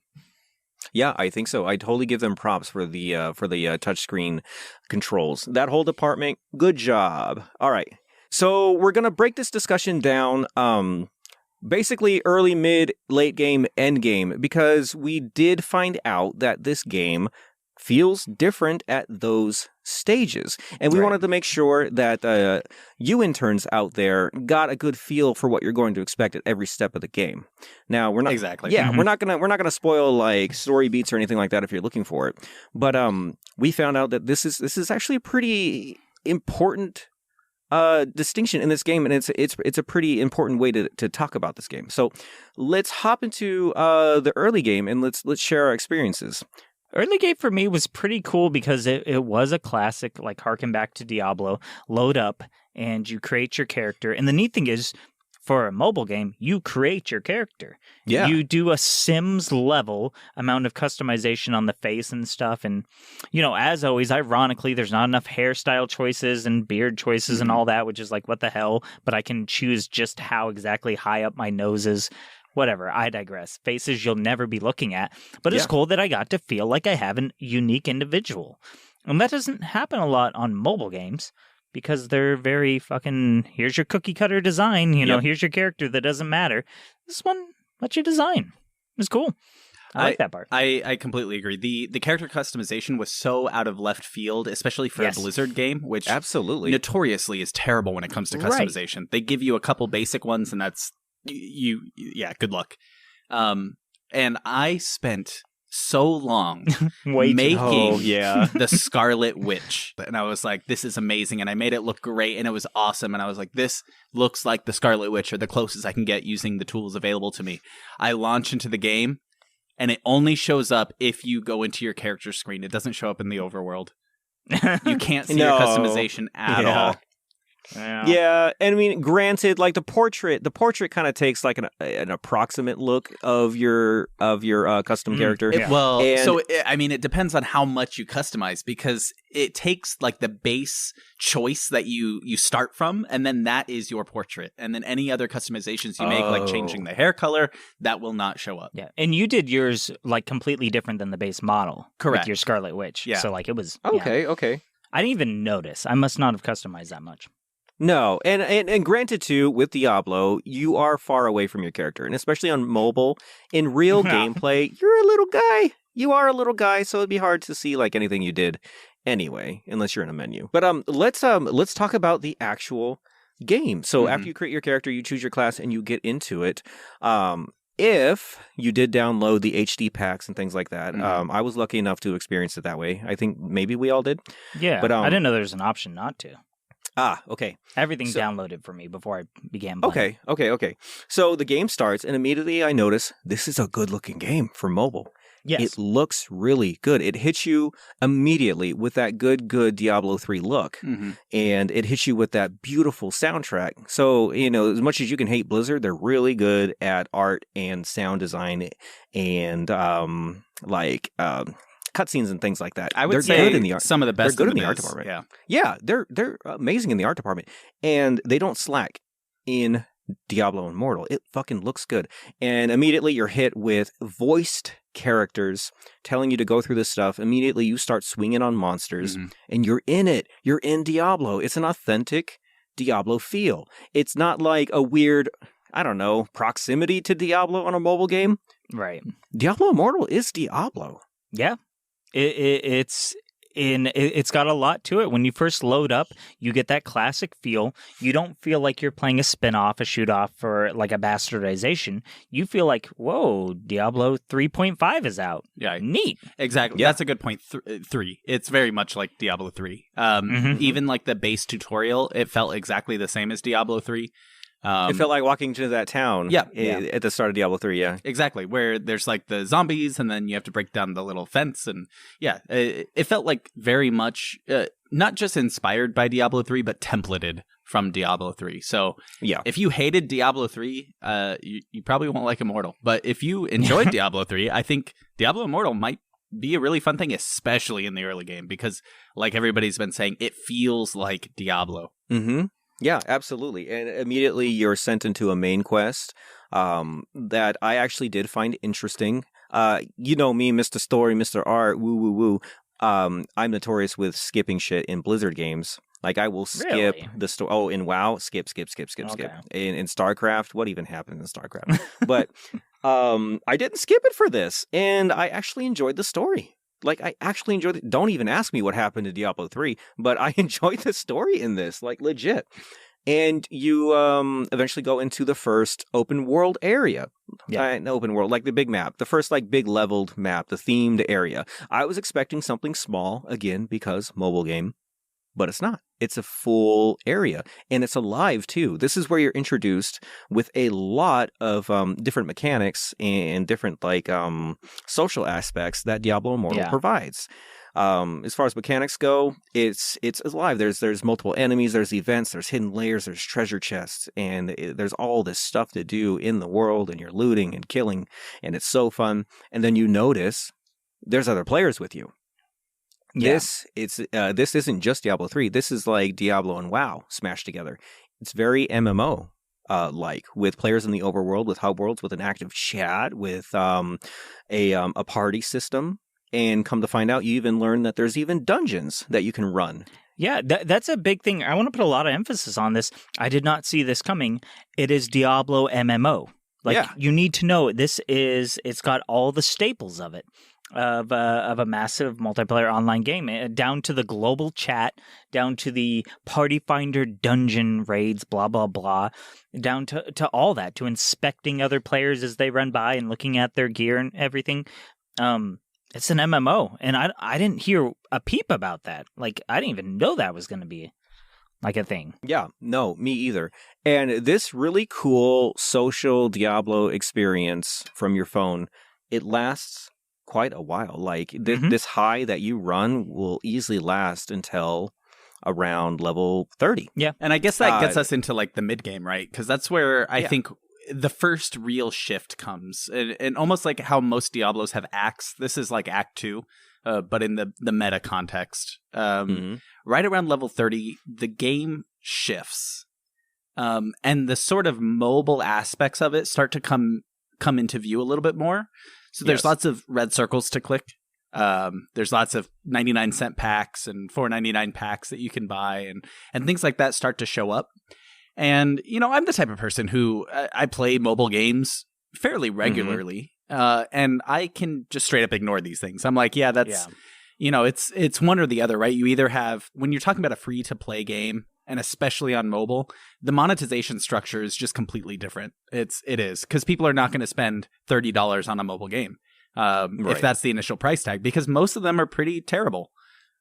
Yeah, I think so. I totally give them props for the touchscreen controls. That whole department, good job. All right. So we're going to break this discussion down basically early, mid, late game, end game, because we did find out that this game feels different at those stages. And we wanted to make sure that you interns out there got a good feel for what you're going to expect at every step of the game. Now, we're not exactly. Yeah, we're not gonna spoil story beats or anything like that if you're looking for it. But we found out that this is actually a pretty important distinction in this game, and it's a pretty important way to talk about this game. So let's hop into the early game and let's share our experiences. Early game for me was pretty cool because it was a classic, harken back to Diablo, load up and you create your character. And the neat thing is, for a mobile game, you create your character. Yeah. You do a Sims level amount of customization on the face and stuff. And, as always, ironically, there's not enough hairstyle choices and beard choices and all that, which is what the hell? But I can choose just how exactly high up my nose is. Whatever, I digress. Faces you'll never be looking at. But it's cool that I got to feel like I have a unique individual. And that doesn't happen a lot on mobile games because they're very fucking, here's your cookie cutter design, here's your character that doesn't matter. This one lets you design. It's cool. I like that part. I completely agree. The character customization was so out of left field, especially for a Blizzard game, which absolutely notoriously is terrible when it comes to customization. They give you a couple basic ones and that's good luck. And I spent so long Wait, making yeah. the Scarlet Witch. And I was like, this is amazing. And I made it look great and it was awesome. And I was like, this looks like the Scarlet Witch or the closest I can get using the tools available to me. I launch into the game and it only shows up if you go into your character screen. It doesn't show up in the overworld. You can't see your customization at all. Yeah, and I mean, granted, like the portrait kind of takes like an approximate look of your custom character. It depends on how much you customize because it takes like the base choice that you start from, and then that is your portrait, and then any other customizations you make, like changing the hair color, that will not show up. Yeah, and you did yours like completely different than the base model. Correct. With your Scarlet Witch. Yeah. So like it was Okay. I didn't even notice. I must not have customized that much. No, and granted too, with Diablo, you are far away from your character, and especially on mobile, in real gameplay, you're a little guy. You are a little guy, so it'd be hard to see like anything you did anyway, unless you're in a menu. But let's talk about the actual game. So after you create your character, you choose your class, and you get into it. If you did download the HD packs and things like that, I was lucky enough to experience it that way. I think maybe we all did. Yeah, but I didn't know there was an option not to. Okay. Everything downloaded for me before I began playing. Okay. So the game starts, and immediately I notice this is a good-looking game for mobile. Yes. It looks really good. It hits you immediately with that good Diablo 3 look, and it hits you with that beautiful soundtrack. So, as much as you can hate Blizzard, they're really good at art and sound design and cutscenes and things like that. I would they're say good in the art. Some of the best. They're good in the art department. Yeah, they're amazing in the art department, and they don't slack in Diablo Immortal. It fucking looks good, and immediately you're hit with voiced characters telling you to go through this stuff. Immediately you start swinging on monsters, and you're in it. You're in Diablo. It's an authentic Diablo feel. It's not like a weird, I don't know, proximity to Diablo on a mobile game. Right. Diablo Immortal is Diablo. Yeah. It's got a lot to it. When you first load up, you get that classic feel. You don't feel like you're playing a spin-off, a shoot-off, or like a bastardization. You feel like, whoa, Diablo 3.5 is out. Yeah. Neat. Exactly. Yeah. That's a good point. 3. It's very much like Diablo 3. Even like the base tutorial, it felt exactly the same as Diablo 3. It felt like walking to that town at the start of Diablo 3, yeah. Exactly, where there's like the zombies and then you have to break down the little fence. And it felt like very much not just inspired by Diablo 3, but templated from Diablo 3. So if you hated Diablo 3, you probably won't like Immortal. But if you enjoyed Diablo 3, I think Diablo Immortal might be a really fun thing, especially in the early game, because like everybody's been saying, it feels like Diablo. Mm-hmm. Yeah, absolutely. And immediately you're sent into a main quest that I actually did find interesting. You know me, Mr. Story, Mr. Art, woo. I'm notorious with skipping shit in Blizzard games. Like, I will skip the story. Oh, in WoW, skip. In StarCraft, what even happened in StarCraft? But I didn't skip it for this, and I actually enjoyed the story. Like, I actually enjoyed it. Don't even ask me what happened to Diablo 3, but I enjoyed the story in this, like, legit. And you eventually go into the first open world area. Yeah. Open world, like the big map. The first, like, big leveled map, the themed area. I was expecting something small, again, because mobile game. But it's not. It's a full area, and it's alive too. This is where you're introduced with a lot of different mechanics and different like social aspects that Diablo Immortal provides. As far as mechanics go, it's alive. There's multiple enemies, there's events, there's hidden layers, there's treasure chests, and there's all this stuff to do in the world, and you're looting and killing, and it's so fun. And then you notice there's other players with you. Yeah. This isn't just Diablo 3. This is like Diablo and WoW smashed together. It's very MMO like, with players in the overworld, with hub worlds, with an active chat, with a party system, and come to find out, you even learn that there's even dungeons that you can run. Yeah, that's a big thing. I want to put a lot of emphasis on this. I did not see this coming. It is Diablo MMO. Like, you need to know it's got all the staples of it. of a massive multiplayer online game, down to the global chat, down to the party finder dungeon raids, blah, blah, blah, down to all that, to inspecting other players as they run by and looking at their gear and everything. It's an MMO, and I didn't hear a peep about that. Like, I didn't even know that was going to be like a thing. Yeah, no, me either. And this really cool social Diablo experience from your phone, it lasts quite a while. Like this high that you run will easily last until around level 30. Yeah. And I guess that gets us into like the mid game, right? Because that's where I think the first real shift comes. And almost like how most Diablos have acts. This is like Act 2, but in the meta context. Right around level 30, the game shifts. And the sort of mobile aspects of it start to come into view a little bit more. So there's lots of red circles to click. There's lots of 99-cent packs and $4.99 packs that you can buy, and things like that start to show up. And, you know, I'm the type of person who I play mobile games fairly regularly, and I can just straight up ignore these things. I'm like, you know, it's one or the other, right? You either have, when you're talking about a free-to-play game, and especially on mobile, the monetization structure is just completely different. It is, because people are not going to spend $30 on a mobile game if that's the initial price tag, because most of them are pretty terrible.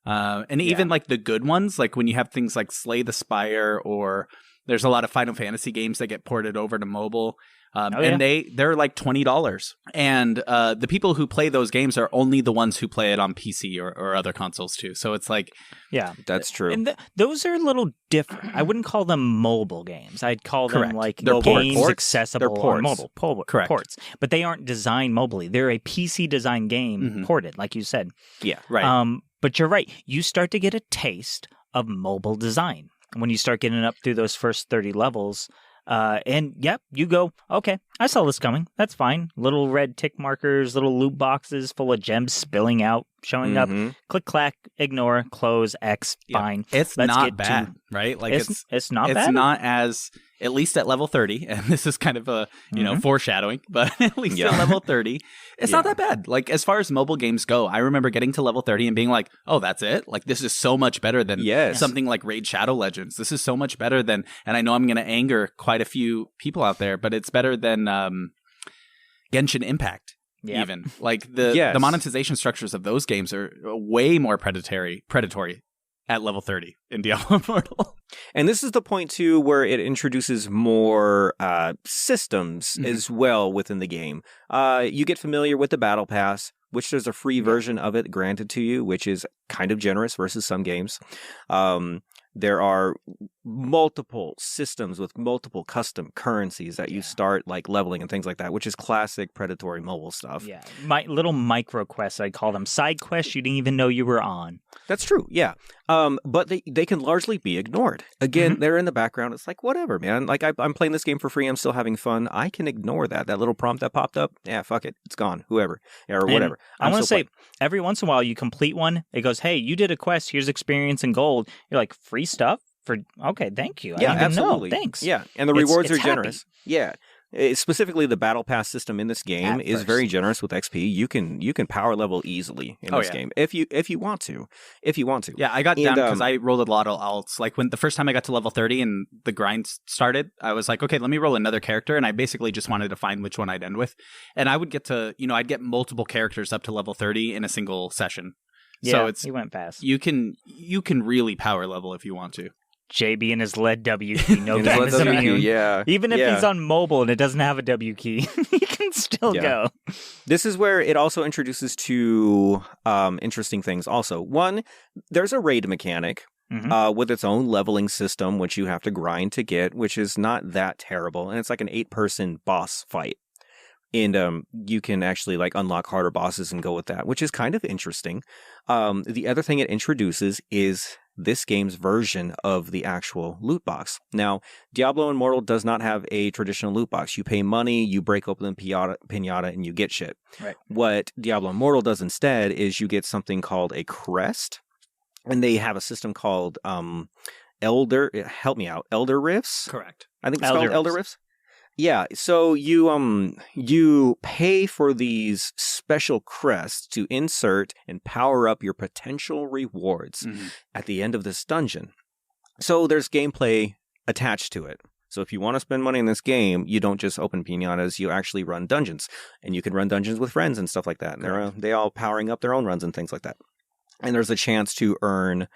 And even like the good ones, like when you have things like Slay the Spire, or there's a lot of Final Fantasy games that get ported over to mobile. And they're like $20. And the people who play those games are only the ones who play it on PC or other consoles too. So it's like... Yeah, that's true. And those are a little different. I wouldn't call them mobile games. I'd call them like They're games ports. accessible They're on mobile. Ports. But they aren't designed mobily. They're a PC designed game ported, like you said. Yeah, right. But you're right. You start to get a taste of mobile design when you start getting up through those first 30 levels. And you go, okay, I saw this coming. That's fine. Little red tick markers, little loot boxes full of gems spilling out, showing up. Click, clack, ignore, close, X, fine. It's not bad, right? Like it's not bad. It's not as, at least at level 30, and this is kind of a, foreshadowing, but at least at level 30, it's not that bad. Like, as far as mobile games go, I remember getting to level 30 and being like, oh, that's it? Like, this is so much better than something like Raid Shadow Legends. This is so much better than, and I know I'm going to anger quite a few people out there, but it's better than Genshin Impact. Even like the monetization structures of those games are way more predatory at level 30 in Diablo Immortal. And this is the point too where it introduces more systems as well within the game. You get familiar with the Battle Pass, which there's a free version of it granted to you, which is kind of generous versus some games. There are multiple systems with multiple custom currencies that you start like leveling and things like that, which is classic predatory mobile stuff. Yeah, my little micro quests, I call them side quests you didn't even know you were on. That's true, yeah. But they can largely be ignored. Again, they're in the background. It's like, whatever, man. Like, I'm playing this game for free. I'm still having fun. I can ignore that. That little prompt that popped up, yeah, fuck it. It's gone. Whoever. Or whatever. I want to say, every once in a while, you complete one. It goes, hey, you did a quest. Here's experience and gold. You're like, free stuff? Okay, thank you. Yeah, absolutely. Thanks. Yeah, and the rewards are happy. generous. Yeah. Specifically, the battle pass system in this game is very generous with XP. You can power level easily in this game if you want to. Yeah, I got down because I rolled a lot of alts. Like when the first time I got to level 30 and the grind started, I was like, okay, let me roll another character, and I basically just wanted to find which one I'd end with. And I would get to, I'd get multiple characters up to level 30 in a single session. Yeah, so he went fast. You can really power level if you want to. JB and his lead W key. No game is immune. Yeah. Even if he's on mobile and it doesn't have a W key, he can still go. This is where it also introduces two interesting things also. One, there's a raid mechanic with its own leveling system, which you have to grind to get, which is not that terrible. And it's like an 8-person boss fight. And you can actually like unlock harder bosses and go with that, which is kind of interesting. The other thing it introduces is this game's version of the actual loot box. Now, Diablo Immortal does not have a traditional loot box. You pay money, you break open the pinata, and you get shit. Right. What Diablo Immortal does instead is you get something called a crest, and they have a system called Elder Rifts? Correct. I think it's called Elder Rifts. Yeah, so you pay for these special crests to insert and power up your potential rewards at the end of this dungeon. So there's gameplay attached to it. So if you want to spend money in this game, you don't just open pinatas, you actually run dungeons. And you can run dungeons with friends and stuff like that. And they all powering up their own runs and things like that. And there's a chance to earn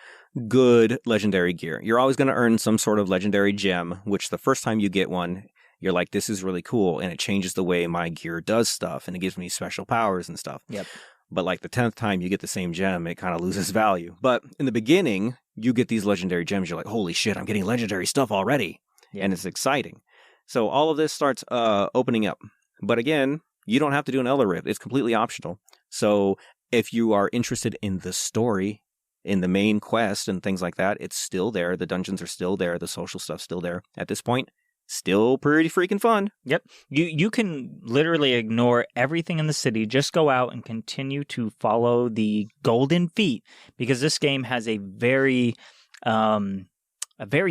good legendary gear. You're always going to earn some sort of legendary gem, which the first time you get one, you're like, this is really cool, and it changes the way my gear does stuff, and it gives me special powers and stuff. Yep. But like the 10th time you get the same gem, it kind of loses value. But in the beginning, you get these legendary gems. You're like, holy shit, I'm getting legendary stuff already. Yeah. And it's exciting. So all of this starts opening up. But again, you don't have to do an Elder Rift. It's completely optional. So if you are interested in the story, in the main quest and things like that, it's still there. The dungeons are still there. The social stuff's still there. At this point, still pretty freaking fun. Yep. You can literally ignore everything in the city. Just go out and continue to follow the golden feet, because this game has a very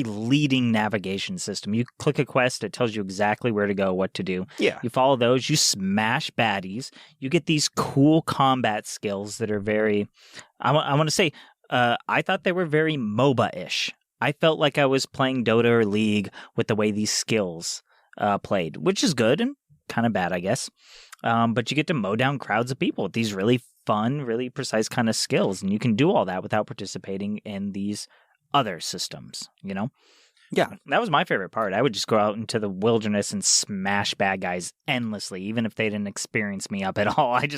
leading navigation system. You click a quest, it tells you exactly where to go, what to do. Yeah. You follow those, you smash baddies. You get these cool combat skills that are very, I want to say, I thought they were very MOBA-ish. I felt like I was playing Dota or League with the way these skills played, which is good and kind of bad, I guess. But you get to mow down crowds of people with these really fun, really precise kind of skills. And you can do all that without participating in these other systems, you know? Yeah. That was my favorite part. I would just go out into the wilderness and smash bad guys endlessly, even if they didn't experience me up at all. I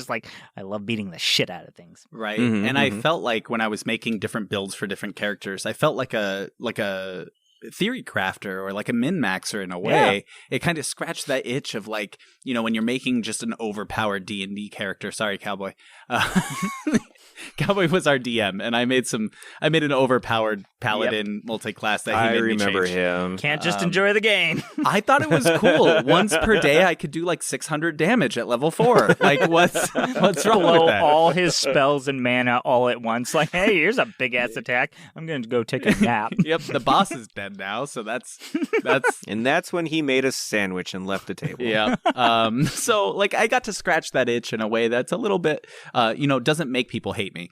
love beating the shit out of things. Right. And I felt like when I was making different builds for different characters, I felt like a theory crafter or like a min-maxer in a way. It kind of scratched that itch of like, you know, when you're making just an overpowered D&D character. Sorry, Cowboy. Cowboy was our DM, and I made an overpowered paladin multi-class that he made me remember change. him. Can't just enjoy the game. I thought it was cool. Once per day, I could do like 600 damage at level 4. Like, what's wrong Blow with that? all his spells and mana all at once. Like, hey, here's a big ass attack. I'm going to go take a nap. Yep, the boss is dead now, so that's And that's when he made a sandwich and left the table. yeah. So like I got to scratch that itch in a way that's a little bit, doesn't make people hate me.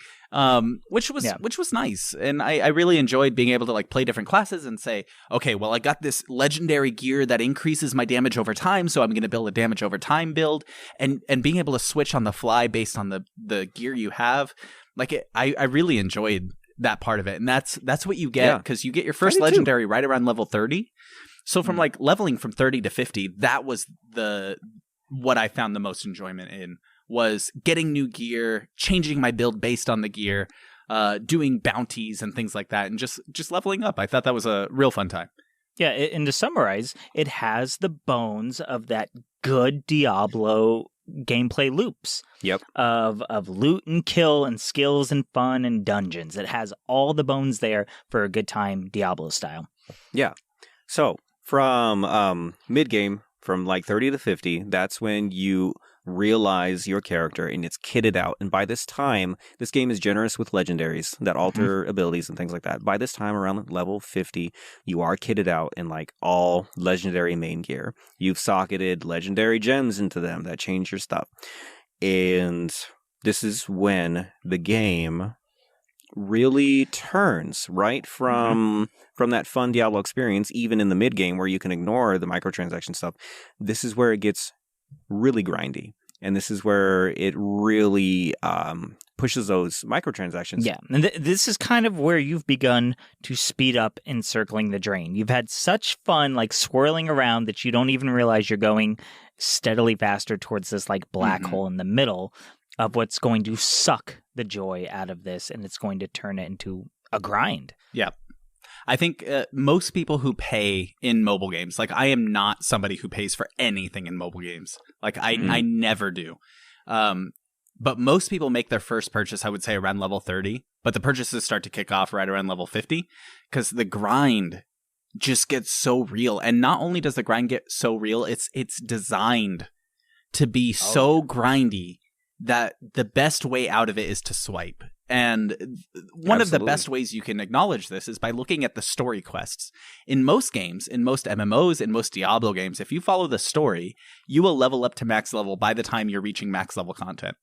Which was nice. And I really enjoyed being able to like play different classes and say, okay, well, I got this legendary gear that increases my damage over time, so I'm going to build a damage over time build, and being able to switch on the fly based on the gear you have. Like I really enjoyed that part of it. And that's what you get, because you get your first legendary right around level 30. So from like leveling from 30 to 50, that was what I found the most enjoyment in, was getting new gear, changing my build based on the gear, doing bounties and things like that, and just leveling up. I thought that was a real fun time. Yeah, and to summarize, it has the bones of that good Diablo gameplay loops. Yep. Of loot and kill and skills and fun and dungeons. It has all the bones there for a good time Diablo style. Yeah. So from mid-game, from like 30 to 50, that's when you realize your character and it's kitted out. And by this time, this game is generous with legendaries that alter abilities and things like that. By this time, around level 50, you are kitted out in like all legendary main gear. You've socketed legendary gems into them that change your stuff. And this is when the game really turns, right? From that fun Diablo experience, even in the mid game where you can ignore the microtransaction stuff. This is where it gets really grindy, and this is where it really pushes those microtransactions. Yeah, and this is kind of where you've begun to speed up encircling the drain. You've had such fun, like swirling around, that you don't even realize you're going steadily faster towards this like black hole in the middle of what's going to suck the joy out of this, and it's going to turn it into a grind. Yeah. I think most people who pay in mobile games, like I am not somebody who pays for anything in mobile games. Like I never do. But most people make their first purchase, I would say, around level 30. But the purchases start to kick off right around level 50, because the grind just gets so real. And not only does the grind get so real, it's designed to be so grindy that the best way out of it is to swipe. And one of the Absolutely. best ways you can acknowledge this is by looking at the story quests. In most games, in most MMOs, in most Diablo games, if you follow the story, you will level up to max level by the time you're reaching max level content.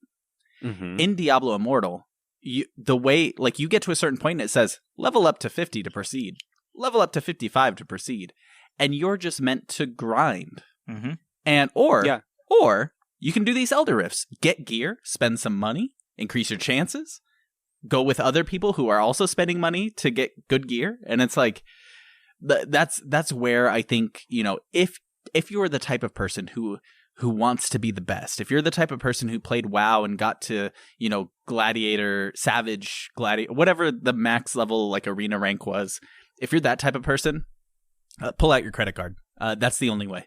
Mm-hmm. In Diablo Immortal, you get to a certain point and it says level up to 50 to proceed, level up to 55 to proceed, and you're just meant to grind. Mm-hmm. And or you can do these Elder Rifts, get gear, spend some money, increase your chances, go with other people who are also spending money to get good gear. And it's like that's where I think, if you're the type of person who wants to be the best, if you're the type of person who played WoW and got to, Gladiator, Savage, Gladiator, whatever the max level like arena rank was, if you're that type of person, pull out your credit card. That's the only way.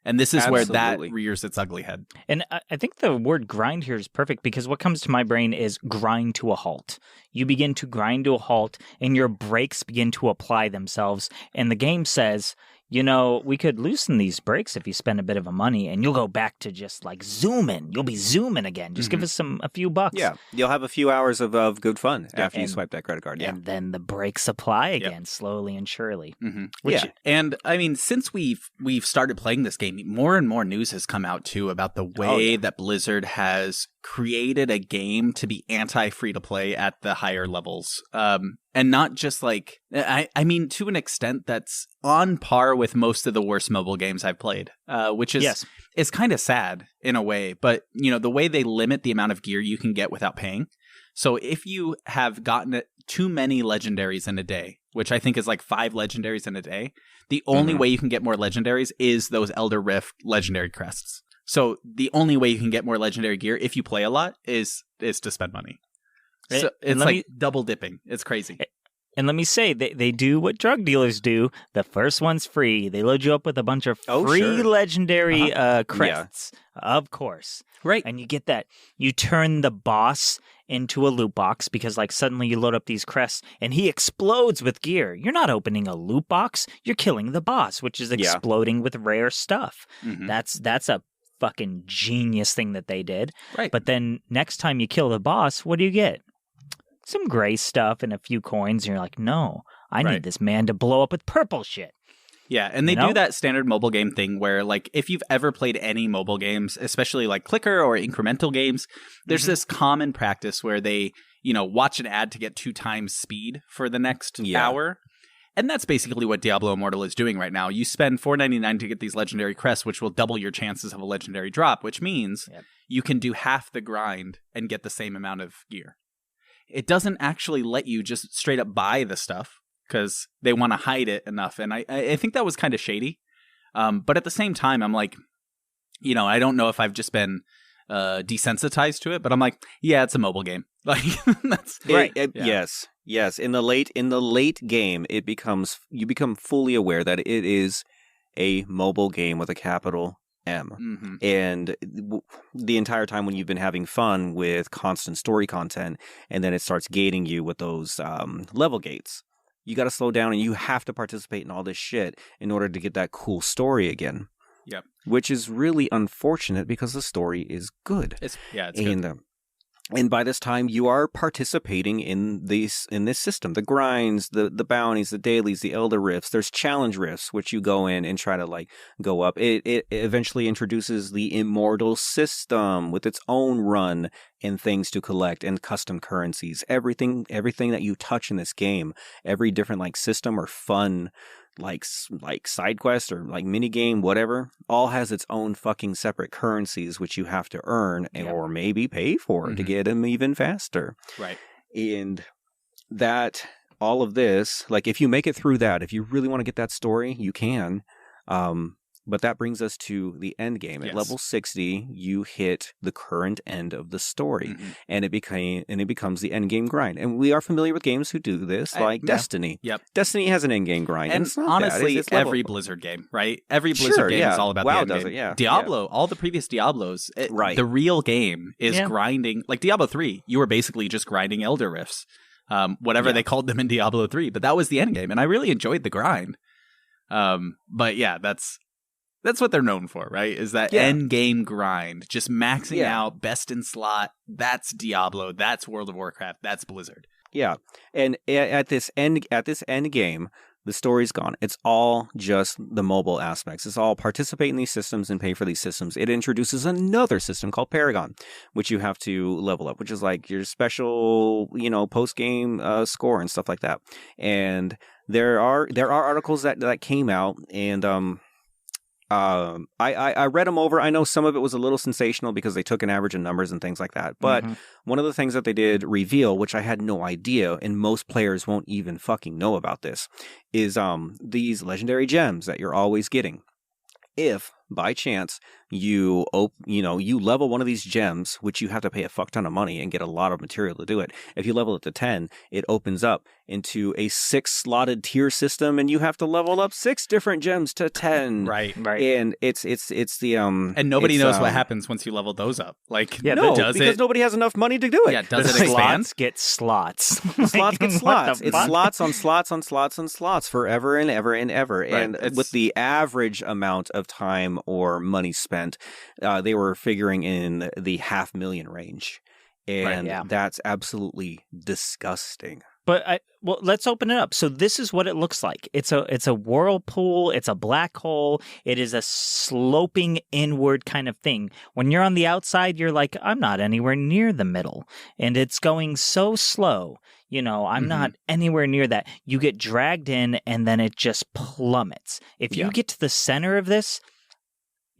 And this is where that Absolutely. rears its ugly head. And I think the word grind here is perfect because what comes to my brain is grind to a halt. You begin to grind to a halt and your brakes begin to apply themselves. And the game says, we could loosen these brakes if you spend a bit of a money and you'll go back to just like zooming. You'll be zooming again. Just give us a few bucks. Yeah, you'll have a few hours of good fun after you swipe that credit card. Yeah. And then the brakes apply again, slowly and surely. Mm-hmm. And I mean, since we've started playing this game, more and more news has come out too about the way that Blizzard has created a game to be anti-free-to-play at the higher levels. And not just like, I mean, to an extent that's on par with most of the worst mobile games I've played, which is kind of sad in a way. But, the way they limit the amount of gear you can get without paying. So if you have gotten too many legendaries in a day, which I think is like 5 legendaries in a day, the only way you can get more legendaries is those Elder Rift legendary crests. So the only way you can get more legendary gear if you play a lot is to spend money. So it's like double dipping. It's crazy. And let me say, they do what drug dealers do. The first one's free. They load you up with a bunch of free legendary crests. Of course. Right. And you get that. You turn the boss into a loot box because suddenly you load up these crests and he explodes with gear. You're not opening a loot box. You're killing the boss, which is exploding with rare stuff. Mm-hmm. That's a fucking genius thing that they did. Right. But then next time you kill the boss, what do you get? Some gray stuff and a few coins, and you're like, no, I need this man to blow up with purple shit. Yeah, and they do that standard mobile game thing where, like, if you've ever played any mobile games, especially like clicker or incremental games, there's this common practice where they, watch an ad to get 2 times speed for the next hour. And that's basically what Diablo Immortal is doing right now. You spend $4.99 to get these legendary crests, which will double your chances of a legendary drop, which means you can do half the grind and get the same amount of gear. It doesn't actually let you just straight up buy the stuff because they want to hide it enough. And I think that was kind of shady. But at the same time, I'm like, I don't know if I've just been desensitized to it, but I'm like, yeah, it's a mobile game. Like that's right. Yes. In the late game, you become fully aware that it is a mobile game with a capital M. Mm-hmm. And the entire time when you've been having fun with constant story content, and then it starts gating you with those level gates, you got to slow down and you have to participate in all this shit in order to get that cool story again. Yep. Which is really unfortunate because the story is good. It's good. And by this time, you are participating in this system. The grinds, the bounties, the dailies, the Elder Rifts. There's challenge rifts, which you go in and try to go up. It eventually introduces the Immortal system with its own run and things to collect and custom currencies. Everything that you touch in this game, every different system or fun like side quest or mini game, whatever, all has its own fucking separate currencies which you have to earn or maybe pay for to get them even faster. Right. And that all of this, if you make it through that, if you really want to get that story, you can. But that brings us to the end game. At level 60, you hit the current end of the story, and it becomes the end game grind. And we are familiar with games who do this, like Destiny. Yep. Destiny has an end game grind, and it's not honestly bad. It's every Blizzard game, right? Every Blizzard game is all about WoW the end does game. it, Diablo, all the previous Diablos, the real game is grinding. Like Diablo 3, you were basically just grinding Elder Rifts, whatever they called them in Diablo 3, but that was the end game, and I really enjoyed the grind. But yeah, that's That's what they're known for, right? Is that end game grind, just maxing out, best in slot. That's Diablo. That's World of Warcraft. That's Blizzard. Yeah, and at this end game, the story's gone. It's all just the mobile aspects. It's all participate in these systems and pay for these systems. It introduces another system called Paragon, which you have to level up, which is like your special, post game score and stuff like that. And there are articles that came out, and I read them over. I know some of it was a little sensational because they took an average of numbers and things like that. But one of the things that they did reveal, which I had no idea, and most players won't even fucking know about this, is these legendary gems that you're always getting. If by chance you level one of these gems, which you have to pay a fuck ton of money and get a lot of material to do it. If you level it to 10, it opens up into a 6-slotted tier system, and you have to level up 6 different gems to 10. Right. And it's the and nobody knows what happens once you level those up. Like, because nobody has enough money to do it. Yeah, does it expand? Slots get slots. Slots get slots. It's slots on slots on slots on slots forever and ever and ever. Right. And with the average amount of time or money spent, they were figuring in the $500,000 range. And that's absolutely disgusting. But let's open it up. So this is what it looks like. It's a whirlpool. It's a black hole. It is a sloping inward kind of thing. When you're on the outside, you're like, I'm not anywhere near the middle, and it's going so slow. I'm not anywhere near that. You get dragged in, and then it just plummets. If you get to the center of this,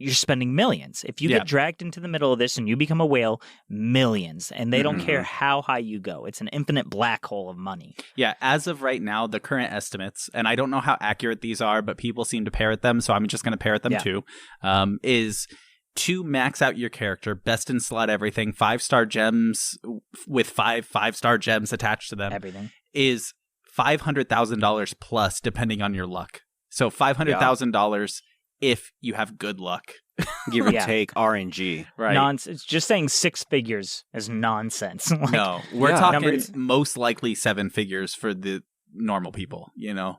you're spending millions. If you get dragged into the middle of this and you become a whale, millions. And they don't care how high you go. It's an infinite black hole of money. Yeah, as of right now, the current estimates, and I don't know how accurate these are, but people seem to parrot them, so I'm just going to parrot them too, is to max out your character, best in slot everything, 5-star gems with 5-star gems attached to them. Everything. Is $500,000 plus, depending on your luck. So $500,000 if you have good luck. Give or take RNG. Right. Just saying 6 figures is nonsense. No, we're talking most likely 7 figures for the normal people,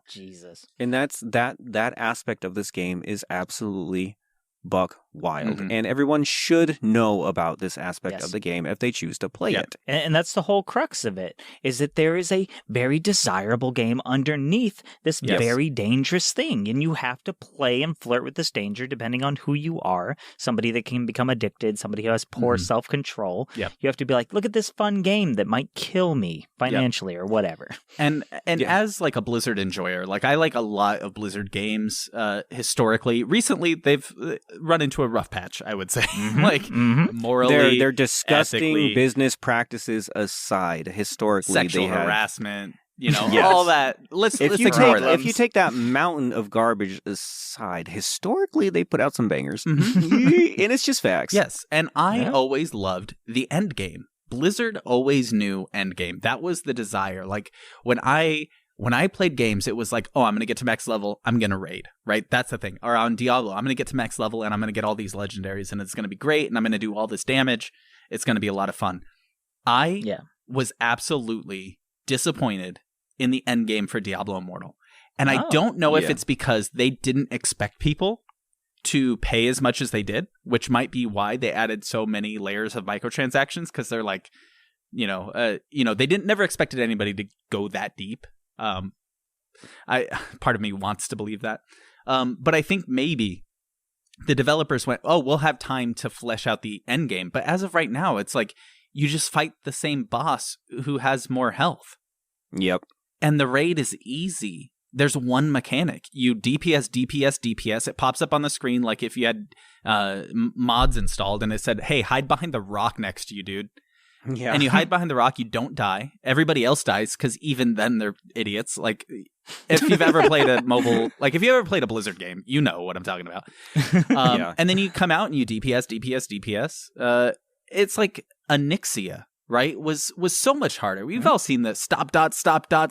Jesus. And that's that aspect of this game is absolutely buck wild. And everyone should know about this aspect of the game if they choose to play it. And that's the whole crux of it, is that there is a very desirable game underneath this very dangerous thing. And you have to play and flirt with this danger depending on who you are. Somebody that can become addicted, somebody who has poor self-control. Yep. You have to be like, look at this fun game that might kill me financially or whatever. And as like a Blizzard enjoyer, like I like a lot of Blizzard games historically. Recently, they've run into a rough patch, I would say. Morally, their disgusting ethically, business practices aside, historically, sexual they had harassment, all that. Let's ignore them. If you take that mountain of garbage aside, historically, they put out some bangers. And it's just facts. Yes, and I always loved the end game. Blizzard always knew end game. That was the desire. Like when I played games, it was like, oh, I'm going to get to max level, I'm going to raid, right? That's the thing. Or on Diablo, I'm going to get to max level and I'm going to get all these legendaries and it's going to be great and I'm going to do all this damage. It's going to be a lot of fun. I was absolutely disappointed in the end game for Diablo Immortal. And I don't know if it's because they didn't expect people to pay as much as they did, which might be why they added so many layers of microtransactions, because they're like, they never expected anybody to go that deep. Part of me wants to believe that. But I think maybe the developers went, oh, we'll have time to flesh out the end game. But as of right now, it's like you just fight the same boss who has more health. Yep. And the raid is easy. There's one mechanic. You DPS. It pops up on the screen like if you had mods installed and it said, hey, hide behind the rock next to you, dude. Yeah. And you hide behind the rock, you don't die. Everybody else dies because even then they're idiots. Like if you've ever played a mobile, like if you ever played a Blizzard game, you know what I'm talking about. And then you come out and you DPS. It's like Onyxia, right? Was so much harder. We've all seen the stop dots,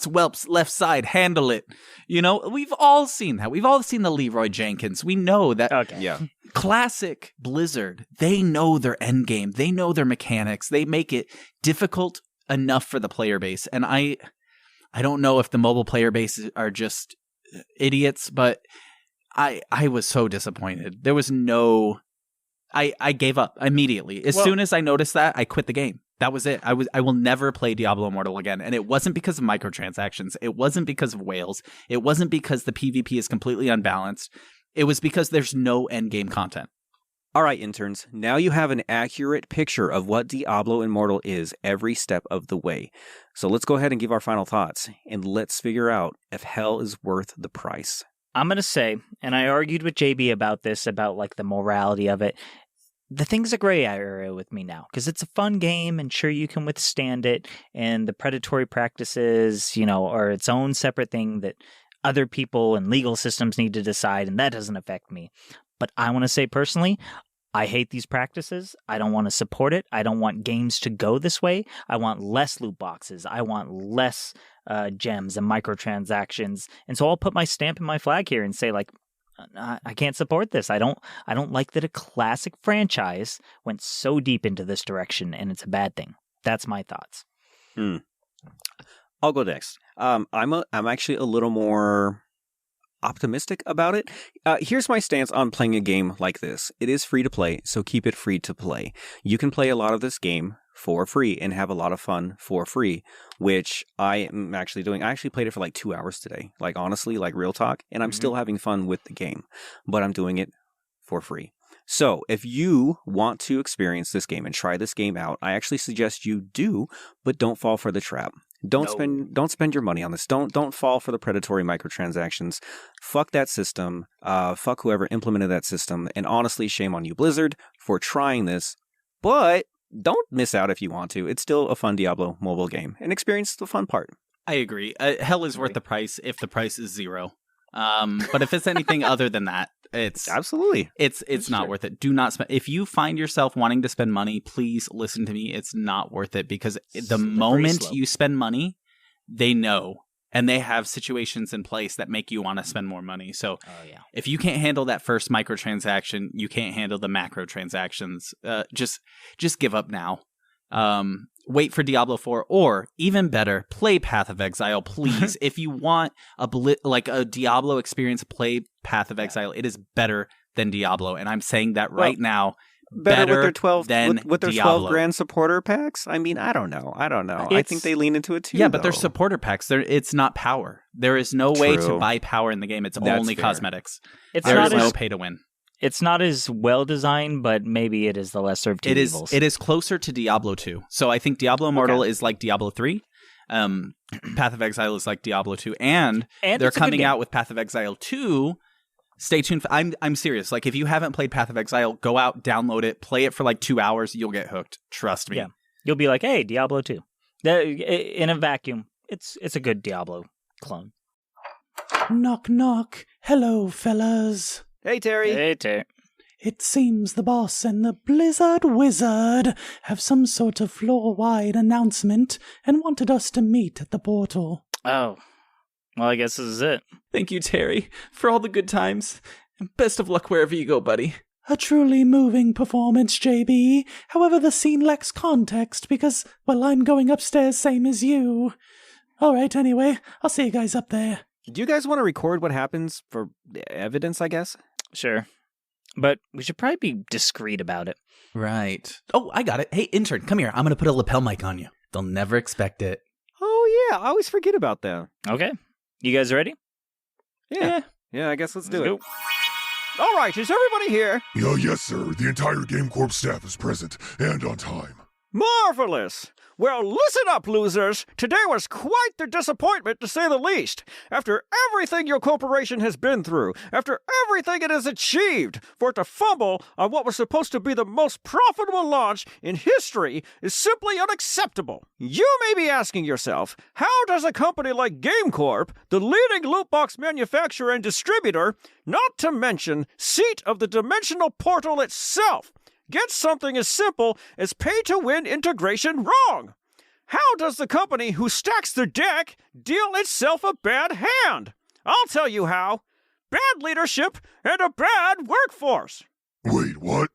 whelps, left side, handle it. We've all seen that. We've all seen the Leroy Jenkins. We know that. Okay. Yeah. Classic Blizzard, they know their end game. They know their mechanics. They make it difficult enough for the player base. And I don't know if the mobile player base are just idiots, but I was so disappointed. There was no... I gave up immediately. As soon as I noticed that, I quit the game. That was it. I will never play Diablo Immortal again. And it wasn't because of microtransactions. It wasn't because of whales. It wasn't because the PvP is completely unbalanced. It was because there's no endgame content. All right, interns, now you have an accurate picture of what Diablo Immortal is every step of the way. So let's go ahead and give our final thoughts, and let's figure out if hell is worth the price. I'm going to say, and I argued with JB about this, about like the morality of it. The thing's a gray area with me now, because it's a fun game, and sure, you can withstand it, and the predatory practices, are its own separate thing that other people and legal systems need to decide, and that doesn't affect me. But I want to say personally, I hate these practices. I don't want to support it. I don't want games to go this way. I want less loot boxes. I want less gems and microtransactions. And so I'll put my stamp and my flag here and say, like, I can't support this. I don't like that a classic franchise went so deep into this direction, and it's a bad thing. That's my thoughts. I'll go next. I'm actually a little more optimistic about it. Here's my stance on playing a game like this. It is free to play, so keep it free to play. You can play a lot of this game for free and have a lot of fun for free, which I am actually doing. I actually played it for like 2 hours today, like honestly, like real talk, and I'm still having fun with the game, but I'm doing it for free. So if you want to experience this game and try this game out, I actually suggest you do, but don't fall for the trap. Don't spend your money on this. Don't fall for the predatory microtransactions. Fuck that system. Fuck whoever implemented that system. And honestly, shame on you, Blizzard, for trying this. But don't miss out if you want to. It's still a fun Diablo mobile game, and experience the fun part. I agree. Hell is worth the price if the price is $0. But if it's anything other than that, it's absolutely it's not worth it. Do not spend. If you find yourself wanting to spend money, please listen to me. It's not worth it, because the moment you spend money, they know, and they have situations in place that make you want to spend more money. So if you can't handle that first microtransaction, you can't handle the macro transactions. Just give up now. Wait for Diablo 4, or even better, play Path of Exile, please. If you want a Diablo experience, play Path of Exile. It is better than Diablo, and I'm saying that right now. Better with their 12 than with their Diablo. 12 grand supporter packs. I mean, I don't know. I think they lean into it too. Yeah, but they're supporter packs. It's not power. There is no way to buy power in the game. It's only fair. Cosmetics. There is no pay to win. It's not as well designed, but maybe it is the lesser of two evils. It is closer to Diablo 2. So I think Diablo Immortal is like Diablo 3. Path of Exile is like Diablo 2. And they're coming out with Path of Exile 2. Stay tuned. I'm serious. Like, if you haven't played Path of Exile, go out, download it, play it for like 2 hours. You'll get hooked. Trust me. Yeah. You'll be like, hey, Diablo 2. In a vacuum, it's a good Diablo clone. Knock, knock. Hello, fellas. Hey, Terry. Hey, Terry. It seems the boss and the Blizzard Wizard have some sort of floor-wide announcement and wanted us to meet at the portal. Oh. Well, I guess this is it. Thank you, Terry, for all the good times. And best of luck wherever you go, buddy. A truly moving performance, JB. However, the scene lacks context because, well, I'm going upstairs same as you. All right, anyway, I'll see you guys up there. Do you guys want to record what happens for evidence, I guess? Sure. But we should probably be discreet about it. Right. Oh, I got it. Hey, intern, come here. I'm going to put a lapel mic on you. They'll never expect it. Oh, yeah. I always forget about that. Okay. You guys ready? Yeah, I guess let's do it. All right, is everybody here? Yes, sir. The entire GameCorp staff is present and on time. Marvelous! Well, listen up, losers. Today was quite the disappointment, to say the least. After everything your corporation has been through, after everything it has achieved, for it to fumble on what was supposed to be the most profitable launch in history is simply unacceptable. You may be asking yourself, how does a company like GameCorp, the leading loot box manufacturer and distributor, not to mention seat of the dimensional portal itself, get something as simple as pay-to-win integration wrong? How does the company who stacks the deck deal itself a bad hand? I'll tell you how. Bad leadership and a bad workforce. Wait, what?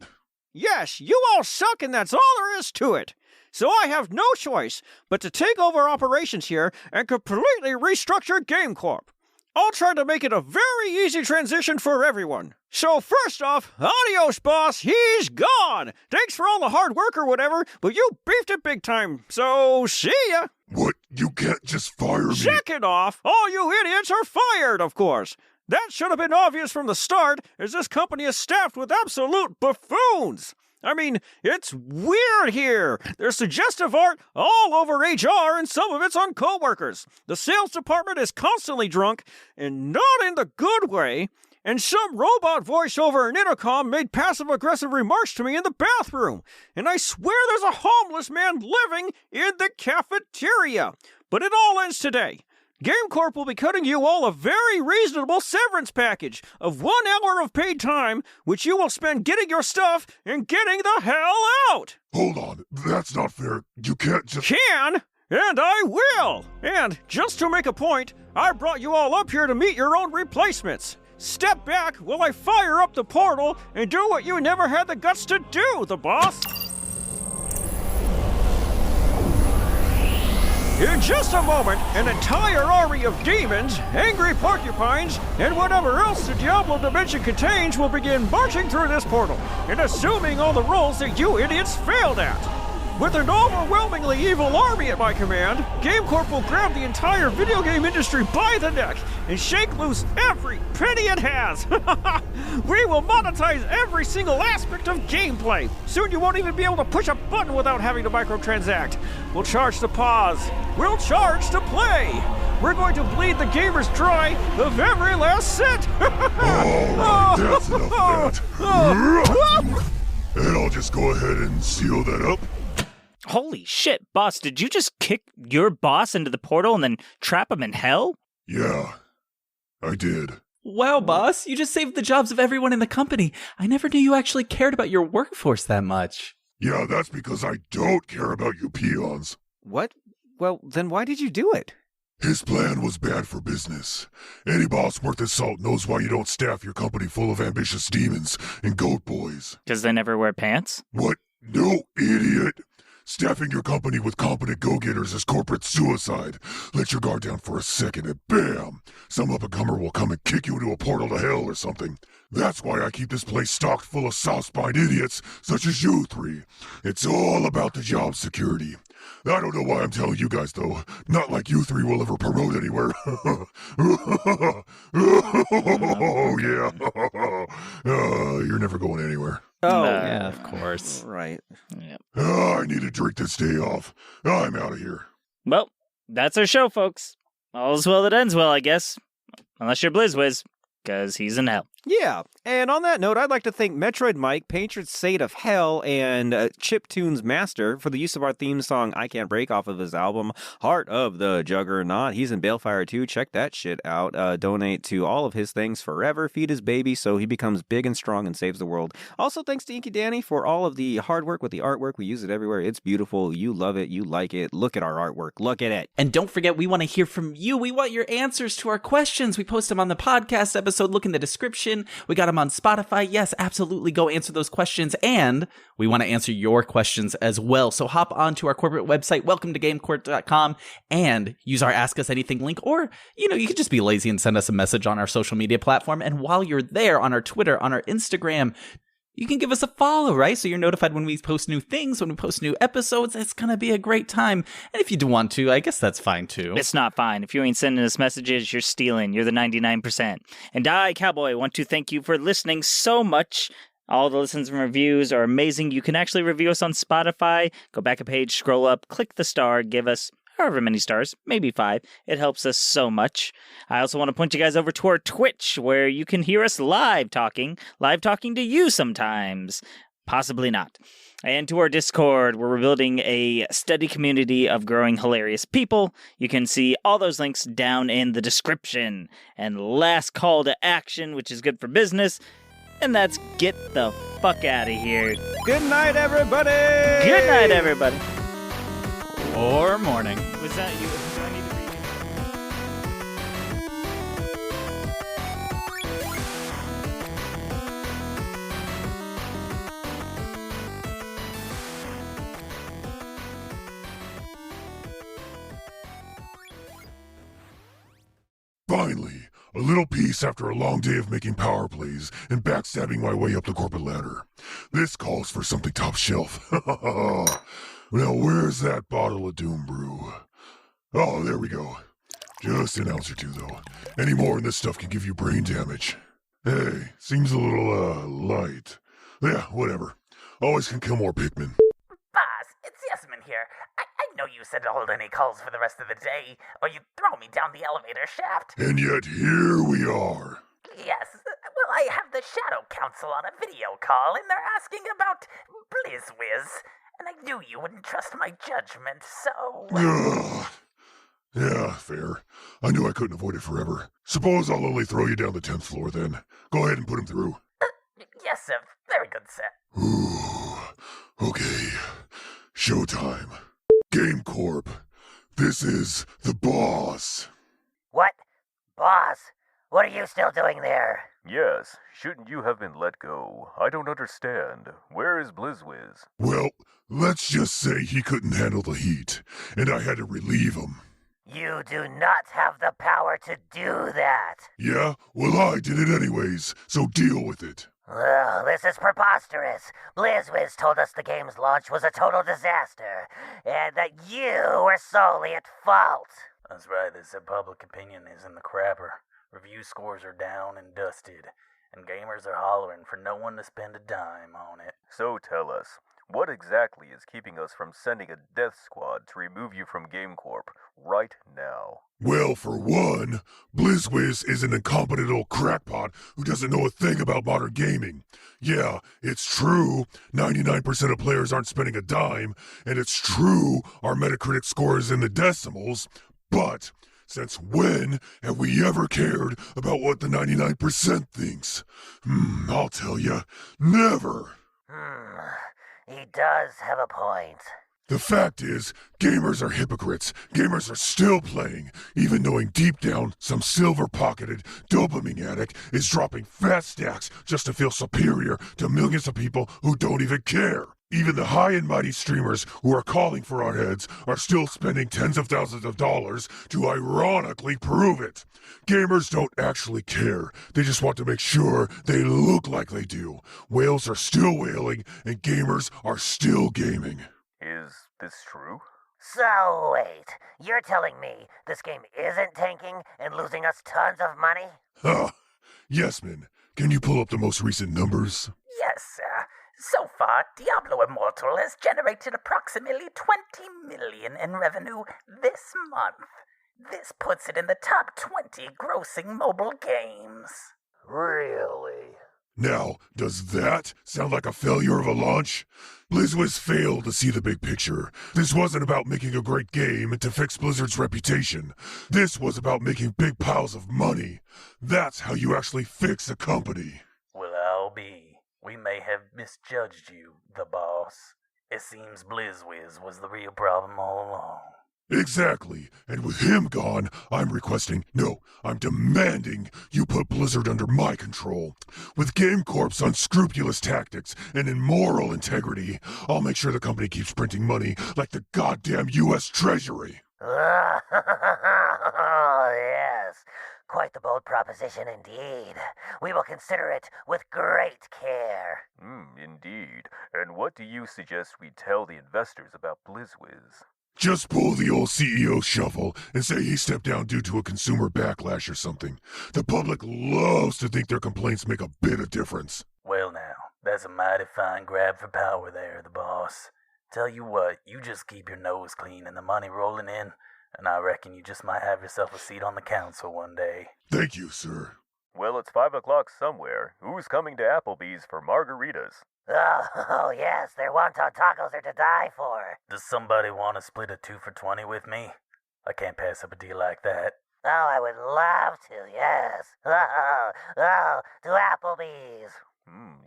Yes, you all suck, and that's all there is to it. So I have no choice but to take over operations here and completely restructure GameCorp. I'll try to make it a very easy transition for everyone. So first off, adios, boss. He's gone. Thanks for all the hard work or whatever, but you beefed it big time. So see ya. What? You can't just fire me? Second off, all you idiots are fired, of course. That should have been obvious from the start, as this company is staffed with absolute buffoons. I mean, it's weird here. There's suggestive art all over HR, and some of it's on coworkers. The sales department is constantly drunk, and not in the good way. And some robot voice over an intercom made passive-aggressive remarks to me in the bathroom. And I swear there's a homeless man living in the cafeteria. But it all ends today. GameCorp will be cutting you all a very reasonable severance package of 1 hour of paid time, which you will spend getting your stuff and getting the hell out! Hold on, that's not fair. You can't just... Can, and I will! And, just to make a point, I brought you all up here to meet your own replacements. Step back while I fire up the portal and do what you never had the guts to do, the boss! In just a moment, an entire army of demons, angry porcupines, and whatever else the Diablo dimension contains will begin marching through this portal and assuming all the roles that you idiots failed at. With an overwhelmingly evil army at my command, GameCorp will grab the entire video game industry by the neck and shake loose every penny it has. We will monetize every single aspect of gameplay. Soon you won't even be able to push a button without having to microtransact. We'll charge to pause. We'll charge to play. We're going to bleed the gamers dry of every last cent. Alright, that's enough of that. And I'll just go ahead and seal that up. Holy shit, boss, did you just kick your boss into the portal and then trap him in hell? Yeah, I did. Wow, boss, you just saved the jobs of everyone in the company. I never knew you actually cared about your workforce that much. Yeah, that's because I don't care about you peons. What? Well, then why did you do it? His plan was bad for business. Any boss worth his salt knows why you don't staff your company full of ambitious demons and goat boys. Because they never wear pants? What? No, idiot! Staffing your company with competent go-getters is corporate suicide. Let your guard down for a second and bam! Some up-and-comer will come and kick you into a portal to hell or something. That's why I keep this place stocked full of soft-spined idiots such as you three. It's all about the job security. I don't know why I'm telling you guys, though. Not like you three will ever promote anywhere. Oh, yeah. You're never going anywhere. Oh, yeah, of course. Right. Yep. I need a drink this day off. I'm out of here. Well, that's our show, folks. All's well that ends well, I guess. Unless you're BlizzWiz, because he's in hell. Yeah, and on that note, I'd like to thank Metroid Mike, Patron Saint of Hell, and Chiptunes Master for the use of our theme song, I Can't Break, off of his album, Heart of the Juggernaut. He's in Balefire too. Check that shit out. Donate to all of his things forever. Feed his baby so he becomes big and strong and saves the world. Also, thanks to Inky Danny for all of the hard work with the artwork. We use it everywhere. It's beautiful. You love it. You like it. Look at our artwork. Look at it. And don't forget, we want to hear from you. We want your answers to our questions. We post them on the podcast episode. Look in the description. We got them on Spotify. Yes, absolutely. Go answer those questions. And we want to answer your questions as well. So hop on to our corporate website, welcome to GameCorp.com, and use our Ask Us Anything link. Or, you know, you could just be lazy and send us a message on our social media platform. And while you're there, on our Twitter, on our Instagram, you can give us a follow, right? So you're notified when we post new things, when we post new episodes. It's going to be a great time. And if you do want to, I guess that's fine too. It's not fine. If you ain't sending us messages, you're stealing. You're the 99%. And I, Cowboy, want to thank you for listening so much. All the listens and reviews are amazing. You can actually review us on Spotify. Go back a page, scroll up, click the star, give us however many stars, maybe 5. It helps us so much. I also want to point you guys over to our Twitch, where you can hear us live talking to you sometimes. Possibly not. And to our Discord, where we're building a steady community of growing hilarious people. You can see all those links down in the description. And last call to action, which is good for business, and that's get the fuck out of here. Good night, everybody! Good night, everybody. Or morning. Was that you? Do I need to read Finally, A little peace after a long day of making power plays and backstabbing my way up the corporate ladder. This calls for something top shelf. Now where's that bottle of Doom Brew? Oh, there we go. Just an ounce or two, though. Any more in this stuff can give you brain damage. Hey, seems a little, light. Yeah, whatever. Always can kill more Pikmin. Boss, it's Yasmin here. I know you said to hold any calls for the rest of the day, or you'd throw me down the elevator shaft. And yet here we are. Yes, well, I have the Shadow Council on a video call, and they're asking about BlizzWiz. And I knew you wouldn't trust my judgment, so... Ugh. Yeah, fair. I knew I couldn't avoid it forever. Suppose I'll only throw you down the 10th floor then. Go ahead and put him through. Yes, sir. Very good, sir. Ooh. Okay. Showtime. GameCorp. This is the boss. What? Boss, what are you still doing there? Yes, shouldn't you have been let go? I don't understand. Where is BlizzWiz? Well, let's just say he couldn't handle the heat, and I had to relieve him. You do not have the power to do that. Yeah? Well, I did it anyways, so deal with it. Well, this is preposterous. BlizzWiz told us the game's launch was a total disaster, and that you were solely at fault. That's right, they said public opinion is in the crapper. Review scores are down and dusted, and gamers are hollering for no one to spend a dime on it. So tell us, what exactly is keeping us from sending a death squad to remove you from GameCorp right now? Well, for one, BlizzWiz is an incompetent old crackpot who doesn't know a thing about modern gaming. Yeah, it's true, 99% of players aren't spending a dime, and it's true our Metacritic score is in the decimals, but since when have we ever cared about what the 99% thinks? I'll tell you, never. He does have a point. The fact is, gamers are hypocrites. Gamers are still playing, even knowing deep down some silver-pocketed dopamine addict is dropping fat stacks just to feel superior to millions of people who don't even care. Even the high and mighty streamers who are calling for our heads are still spending tens of thousands of dollars to ironically prove it. Gamers don't actually care. They just want to make sure they look like they do. Whales are still whaling, and gamers are still gaming. Is this true? So wait, you're telling me this game isn't tanking and losing us tons of money? Yasmin, can you pull up the most recent numbers? Yes, sir. So far, Diablo Immortal has generated approximately $20 million in revenue this month. This puts it in the top 20 grossing mobile games. Really? Now, does that sound like a failure of a launch? BlizzWiz failed to see the big picture. This wasn't about making a great game to fix Blizzard's reputation. This was about making big piles of money. That's how you actually fix a company. Well, I'll be. We may have misjudged you, the boss. It seems BlizzWiz was the real problem all along. Exactly. And with him gone, I'm demanding you put Blizzard under my control. With GameCorp's unscrupulous tactics and immoral integrity, I'll make sure the company keeps printing money like the goddamn U.S. Treasury. Oh, yes. Quite the bold proposition indeed. We will consider it with great care. Indeed. And what do you suggest we tell the investors about BlizzWiz? Just pull the old CEO shuffle and say he stepped down due to a consumer backlash or something. The public loves to think their complaints make a bit of difference. Well now, that's a mighty fine grab for power there, the boss. Tell you what, you just keep your nose clean and the money rolling in, and I reckon you just might have yourself a seat on the council one day. Thank you, sir. Well, it's 5 o'clock somewhere. Who's coming to Applebee's for margaritas? Oh, yes, their wonton tacos are to die for. Does somebody want to split a 2 for $20 with me? I can't pass up a deal like that. Oh, I would love to, yes. Oh, to Applebee's.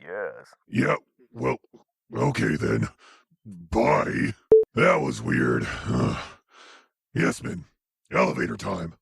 Yes. Yeah, well, okay then. Bye. That was weird. Yasmin, elevator time.